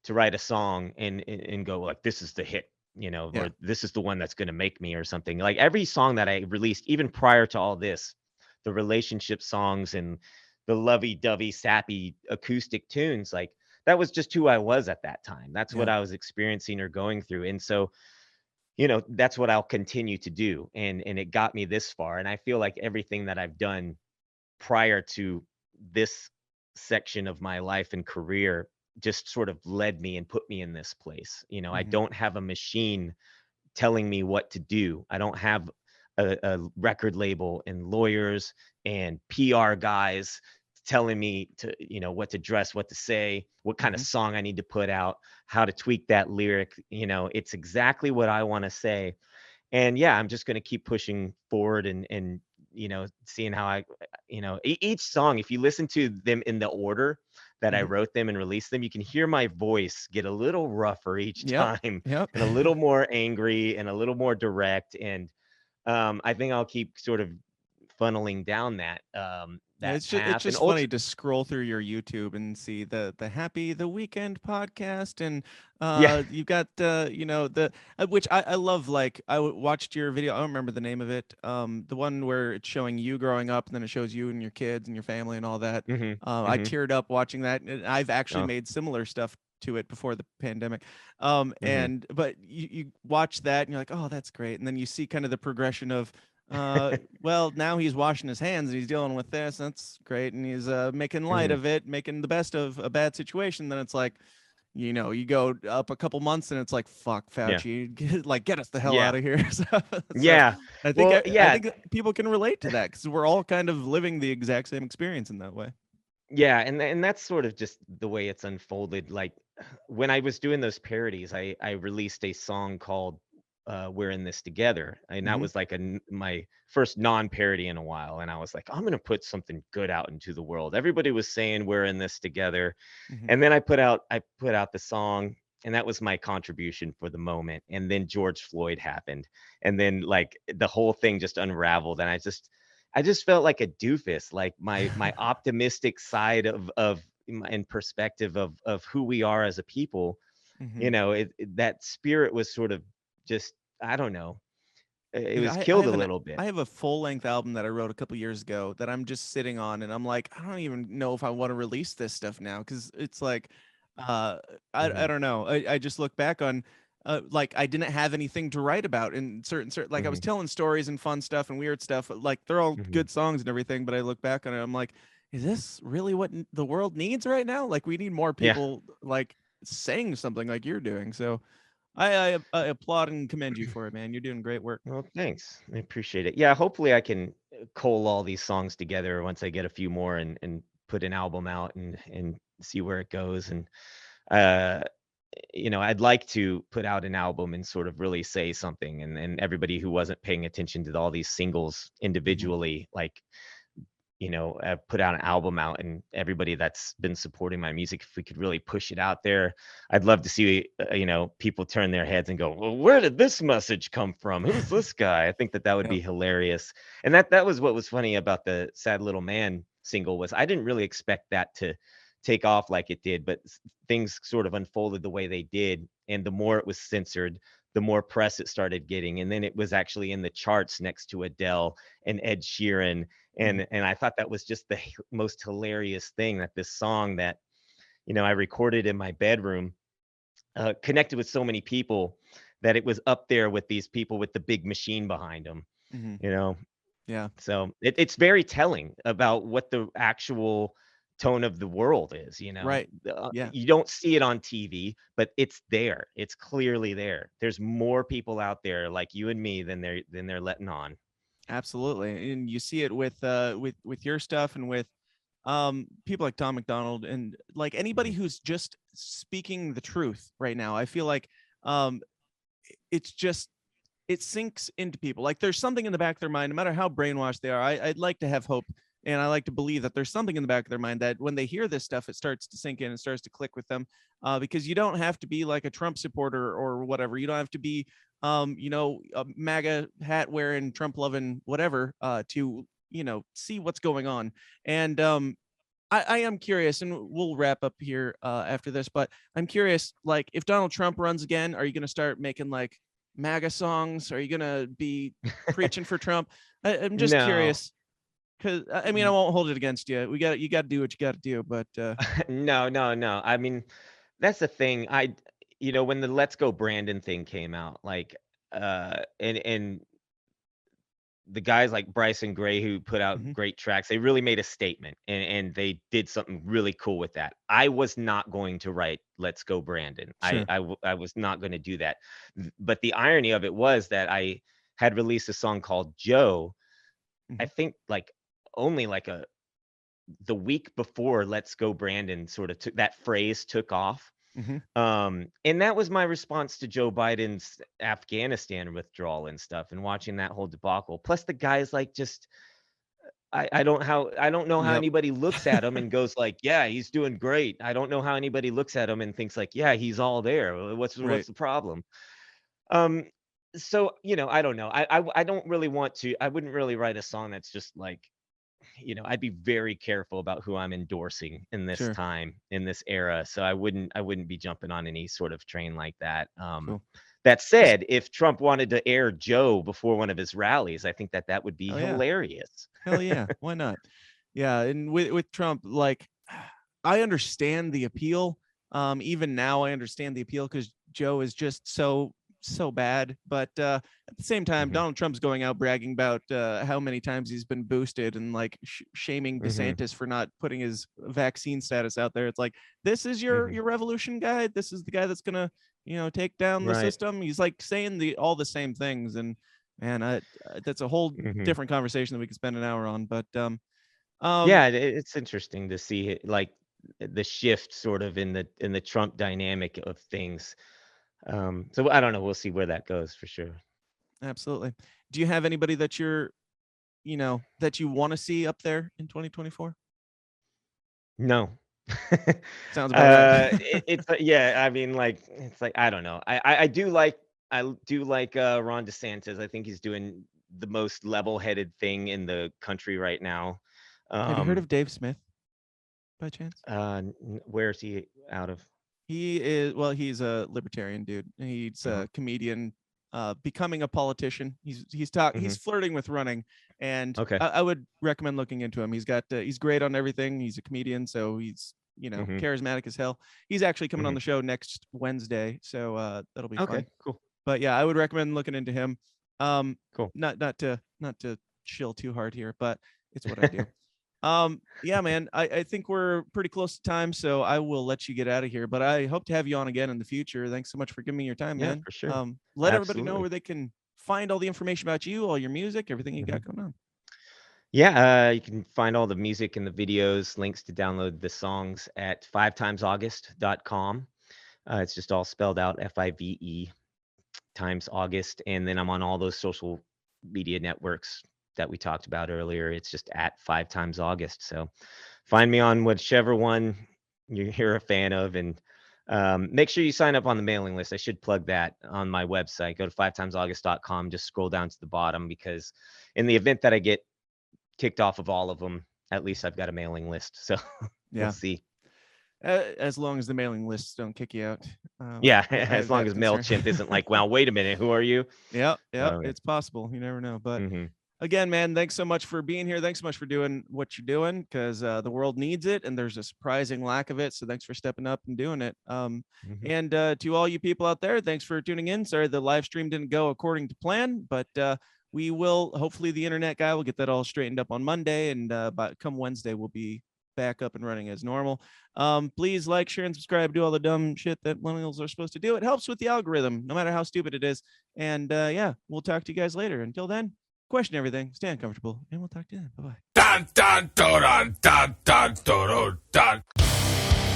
[SPEAKER 6] to write a song and go like, this is the hit,
[SPEAKER 5] Yeah.
[SPEAKER 6] or this is the one that's going to make me or something. Like every song that I released, even prior to all this, the relationship songs and the lovey-dovey, sappy acoustic tunes, like that was just who I was at that time. That's what
[SPEAKER 5] Yeah.
[SPEAKER 6] I was experiencing or going through. And so, that's what I'll continue to do. And it got me this far. And I feel like everything that I've done prior to this section of my life and career just sort of led me and put me in this place. I
[SPEAKER 5] Hmm.
[SPEAKER 6] don't have a machine telling me what to do. I don't have a record label and lawyers and PR guys telling me to, what to dress, what to say, what kind of
[SPEAKER 5] Hmm.
[SPEAKER 6] song I need to put out, how to tweak that lyric. It's exactly what I want to say. And yeah, I'm just going to keep pushing forward and seeing how each song, if you listen to them in the order that I
[SPEAKER 5] Hmm.
[SPEAKER 6] wrote them and released them, you can hear my voice get a little rougher each
[SPEAKER 5] Yep.
[SPEAKER 6] time
[SPEAKER 5] Yep.
[SPEAKER 6] and a little more angry and a little more direct. And I think I'll keep sort of funneling down
[SPEAKER 5] Yeah,
[SPEAKER 6] that
[SPEAKER 5] it's
[SPEAKER 6] path. And
[SPEAKER 5] just funny to scroll through your YouTube and see the Happy the Weekend podcast, and
[SPEAKER 6] yeah.
[SPEAKER 5] you've got the which I love. Like watched your video. I don't remember the name of it. The one where it's showing you growing up, and then it shows you and your kids and your family and all that.
[SPEAKER 6] Hmm.
[SPEAKER 5] I
[SPEAKER 6] Hmm.
[SPEAKER 5] teared up watching that, and I've actually
[SPEAKER 6] Oh.
[SPEAKER 5] made similar stuff to it before the pandemic.
[SPEAKER 6] Hmm.
[SPEAKER 5] And but you watch that and you're like, oh, that's great, and then you see kind of the progression of well, now he's washing his hands and he's dealing with this. That's great. And he's making light
[SPEAKER 6] Hmm.
[SPEAKER 5] of it, making the best of a bad situation. Then it's like, you go up a couple months and it's like, fuck
[SPEAKER 6] Yeah.
[SPEAKER 5] Fauci, get us the hell
[SPEAKER 6] Yeah.
[SPEAKER 5] out of here. So
[SPEAKER 6] Yeah.
[SPEAKER 5] I think
[SPEAKER 6] Well,
[SPEAKER 5] I
[SPEAKER 6] yeah.
[SPEAKER 5] think that people can relate to that because we're all kind of living the exact same experience in that way.
[SPEAKER 6] Yeah, and that's sort of just the way it's unfolded. Like when I was doing those parodies, I released a song called "We're in This Together," and that
[SPEAKER 5] Hmm.
[SPEAKER 6] was like my first non-parody in a while. And I was like, I'm gonna put something good out into the world. Everybody was saying we're in this together,
[SPEAKER 5] Hmm.
[SPEAKER 6] and then I put out the song, and that was my contribution for the moment. And then George Floyd happened, and then like the whole thing just unraveled, and I just felt like a doofus. Like my optimistic side and perspective of who we are as a people,
[SPEAKER 5] Hmm.
[SPEAKER 6] that spirit was sort of just, I don't know, it
[SPEAKER 5] Dude,
[SPEAKER 6] was
[SPEAKER 5] I
[SPEAKER 6] killed a
[SPEAKER 5] have
[SPEAKER 6] little bit.
[SPEAKER 5] I have a full length album that I wrote a couple years ago that I'm just sitting on, and I'm like, I don't even know if I want to release this stuff now because it's like, uh, I
[SPEAKER 6] Hmm.
[SPEAKER 5] don't know. I just look back on, like I didn't have anything to write about in certain like I was
[SPEAKER 6] Hmm.
[SPEAKER 5] telling stories and fun stuff and weird stuff. Like they're all
[SPEAKER 6] Hmm.
[SPEAKER 5] good songs and everything, but I look back on it, I'm like, is this really what the world needs right now? Like we need more
[SPEAKER 6] Yeah.
[SPEAKER 5] people like saying something like you're doing. So I applaud and commend you for it, man. You're doing great work.
[SPEAKER 6] Well, thanks. I appreciate it. Yeah, hopefully I can cull all these songs together once I get a few more and put an album out and see where it goes. And uh I'd like to put out an album and sort of really say something, and everybody who wasn't paying attention to all these singles
[SPEAKER 5] Mhm.
[SPEAKER 6] individually, like, put out an album out, and everybody that's been supporting my music, if we could really push it out there, I'd love to see, people turn their heads and go, well, where did this message come from? Who's this guy? I think that would
[SPEAKER 5] Yep.
[SPEAKER 6] be hilarious. And that was what was funny about the Sad Little Man single, was I didn't really expect that to take off like it did, but things sort of unfolded the way they did. And the more it was censored, the more press it started getting. And then it was actually in the charts next to Adele and Ed Sheeran.
[SPEAKER 5] Mhm.
[SPEAKER 6] And I thought that was just the most hilarious thing, that this song that, I recorded in my bedroom, connected with so many people, that it was up there with these people with the big machine behind them,
[SPEAKER 5] Mhm.
[SPEAKER 6] you know?
[SPEAKER 5] Yeah.
[SPEAKER 6] So it's very telling about what the actual tone of the world is,
[SPEAKER 5] Right. Yeah.
[SPEAKER 6] you don't see it on TV, but it's there. It's clearly there. There's more people out there like you and me than they're letting on.
[SPEAKER 5] Absolutely. And you see it with your stuff and with people like Tom McDonald and like anybody
[SPEAKER 6] Mhm.
[SPEAKER 5] who's just speaking the truth right now. I feel like um it's just it sinks into people. Like there's something in the back of their mind, no matter how brainwashed they are. I'd like to have hope, and I like to believe that there's something in the back of their mind that when they hear this stuff, it starts to sink in and starts to click with them. Because you don't have to be like a Trump supporter or whatever. You don't have to be, a MAGA hat wearing, Trump loving, whatever, to see what's going on. And I am curious, and we'll wrap up here after this, but I'm curious, like, if Donald Trump runs again, are you going to start making like MAGA songs? Are you going to be preaching for Trump? I'm just
[SPEAKER 6] No.
[SPEAKER 5] curious because I mean, I won't hold it against you. You got to do what you got to do, but
[SPEAKER 6] No, no, no. I mean, that's the thing. When the Let's Go Brandon thing came out, like, and the guys like Bryson Gray, who put out
[SPEAKER 5] Mhm.
[SPEAKER 6] great tracks, they really made a statement, and they did something really cool with that. I was not going to write Let's Go Brandon.
[SPEAKER 5] Sure.
[SPEAKER 6] I was not going to do that. But the irony of it was that I had released a song called Joe, I
[SPEAKER 5] Mhm.
[SPEAKER 6] think like only like the week before Let's Go Brandon sort of that phrase took off.
[SPEAKER 5] Mhm.
[SPEAKER 6] And that was my response to Joe Biden's Afghanistan withdrawal and stuff, and watching that whole debacle. Plus, the guy's like, just I don't know how
[SPEAKER 5] Yep.
[SPEAKER 6] anybody looks at him and goes like, yeah, he's doing great. I don't know how anybody looks at him and thinks like, yeah, he's all there. What's
[SPEAKER 5] Right.
[SPEAKER 6] the problem? Um, So, I don't know. I don't really want to. I wouldn't really write a song that's just like, I'd be very careful about who I'm endorsing in this
[SPEAKER 5] Sure.
[SPEAKER 6] time, in this era. So I wouldn't be jumping on any sort of train like that.
[SPEAKER 5] Cool.
[SPEAKER 6] That said, if Trump wanted to air Joe before one of his rallies, I think that would be
[SPEAKER 5] Oh yeah.
[SPEAKER 6] hilarious.
[SPEAKER 5] Hell yeah. Why not? Yeah. And with Trump, like, I understand the appeal. Even now, I understand the appeal because Joe is just so bad. But at the same time,
[SPEAKER 6] Mhm.
[SPEAKER 5] Donald Trump's going out bragging about how many times he's been boosted and like shaming
[SPEAKER 6] Mhm.
[SPEAKER 5] DeSantis for not putting his vaccine status out there. It's like, this is your
[SPEAKER 6] Mhm.
[SPEAKER 5] revolution guy. This is the guy that's gonna take down the
[SPEAKER 6] Right.
[SPEAKER 5] system. He's like saying all the same things, and man, that's a whole
[SPEAKER 6] Mhm.
[SPEAKER 5] different conversation that we could spend an hour on. But
[SPEAKER 6] Yeah, it's interesting to see it, like the shift sort of in the Trump dynamic of things. So I don't know. We'll see where that goes for sure.
[SPEAKER 5] absolutely. Do you have anybody that that you want to see up there in 2024?
[SPEAKER 6] No.
[SPEAKER 5] Sounds about right.
[SPEAKER 6] Yeah. I mean, like it's like I don't know. I do like Ron DeSantis. I think he's doing the most level-headed thing in the country right now.
[SPEAKER 5] Have you heard
[SPEAKER 6] Um,
[SPEAKER 5] of Dave Smith by chance?
[SPEAKER 6] where is he out of?
[SPEAKER 5] He's a libertarian dude. He's
[SPEAKER 6] Uh-huh.
[SPEAKER 5] a comedian, becoming a politician. He's
[SPEAKER 6] Hmm.
[SPEAKER 5] flirting with running, and
[SPEAKER 6] Okay.
[SPEAKER 5] I would recommend looking into him. He's great on everything. He's a comedian, so he's
[SPEAKER 6] Hmm.
[SPEAKER 5] charismatic as hell. He's actually coming on
[SPEAKER 6] Hmm.
[SPEAKER 5] the show next Wednesday, so that'll be
[SPEAKER 6] Okay.
[SPEAKER 5] fun.
[SPEAKER 6] Cool.
[SPEAKER 5] But yeah, I would recommend looking into him.
[SPEAKER 6] Cool.
[SPEAKER 5] Not to chill too hard here, but it's what I do. Yeah, man, I think we're pretty close to time, so I will let you get out of here. But I hope to have you on again in the future. Thanks so much for giving me your time,
[SPEAKER 6] Yeah,
[SPEAKER 5] man.
[SPEAKER 6] for sure.
[SPEAKER 5] Let everybody know
[SPEAKER 6] Absolutely.
[SPEAKER 5] where they can find all the information about you, all your music, everything you
[SPEAKER 6] Mhm.
[SPEAKER 5] got going on.
[SPEAKER 6] Yeah, you can find all the music and the videos, links to download the songs at fivetimesaugust.com. It's just all spelled out FIVE times August. And then I'm on all those social media networks that we talked about earlier. It's just at 5 times August. So find me on whichever one you're a fan of. And make sure you sign up on the mailing list. I should plug that on my website. Go to fivetimesaugust.com. Just scroll down to the bottom because in the event that I get kicked off of all of them, at least I've got a mailing list. So we'll
[SPEAKER 5] Yeah,
[SPEAKER 6] see.
[SPEAKER 5] as long as the mailing lists don't kick you out.
[SPEAKER 6] Yeah,
[SPEAKER 5] I
[SPEAKER 6] as
[SPEAKER 5] have
[SPEAKER 6] long
[SPEAKER 5] that
[SPEAKER 6] as
[SPEAKER 5] concern.
[SPEAKER 6] MailChimp isn't like, well, wait a minute, who are you?
[SPEAKER 5] Yeah, yeah,
[SPEAKER 6] So, yeah.
[SPEAKER 5] it's possible. You never know. But
[SPEAKER 6] Mhm.
[SPEAKER 5] again, man, thanks so much for being here. Thanks so much for doing what you're doing because the world needs it and there's a surprising lack of it. So thanks for stepping up and doing it.
[SPEAKER 6] Mhm.
[SPEAKER 5] And to all you people out there, thanks for tuning in. Sorry the live stream didn't go according to plan, but we will hopefully the internet guy will get that all straightened up on Monday. And by come Wednesday, we'll be back up and running as normal. Please like, share, and subscribe. Do all the dumb shit that millennials are supposed to do. It helps with the algorithm, no matter how stupid it is. And yeah, we'll talk to you guys later. Until then, question everything, stay uncomfortable, and we'll talk to you then. Bye bye.
[SPEAKER 7] Dun, dun, dun, dun, dun, dun, dun.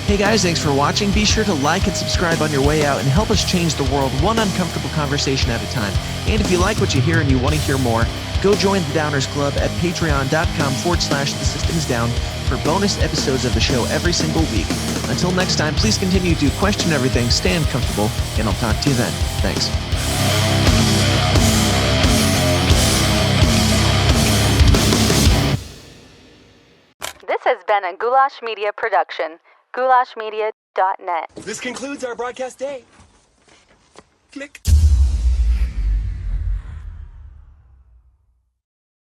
[SPEAKER 4] Hey guys, thanks for watching. Be sure to like and subscribe on your way out and help us change the world one uncomfortable conversation at a time. And if you like what you hear and you want to hear more, go join the Downers Club at patreon.com/thesystemsdown for bonus episodes of the show every single week. Until next time, please continue to question everything, stay uncomfortable, and I'll talk to you then. Thanks.
[SPEAKER 1] This has been a Goulash Media production. goulashmedia.net.
[SPEAKER 7] This concludes our broadcast day. Click.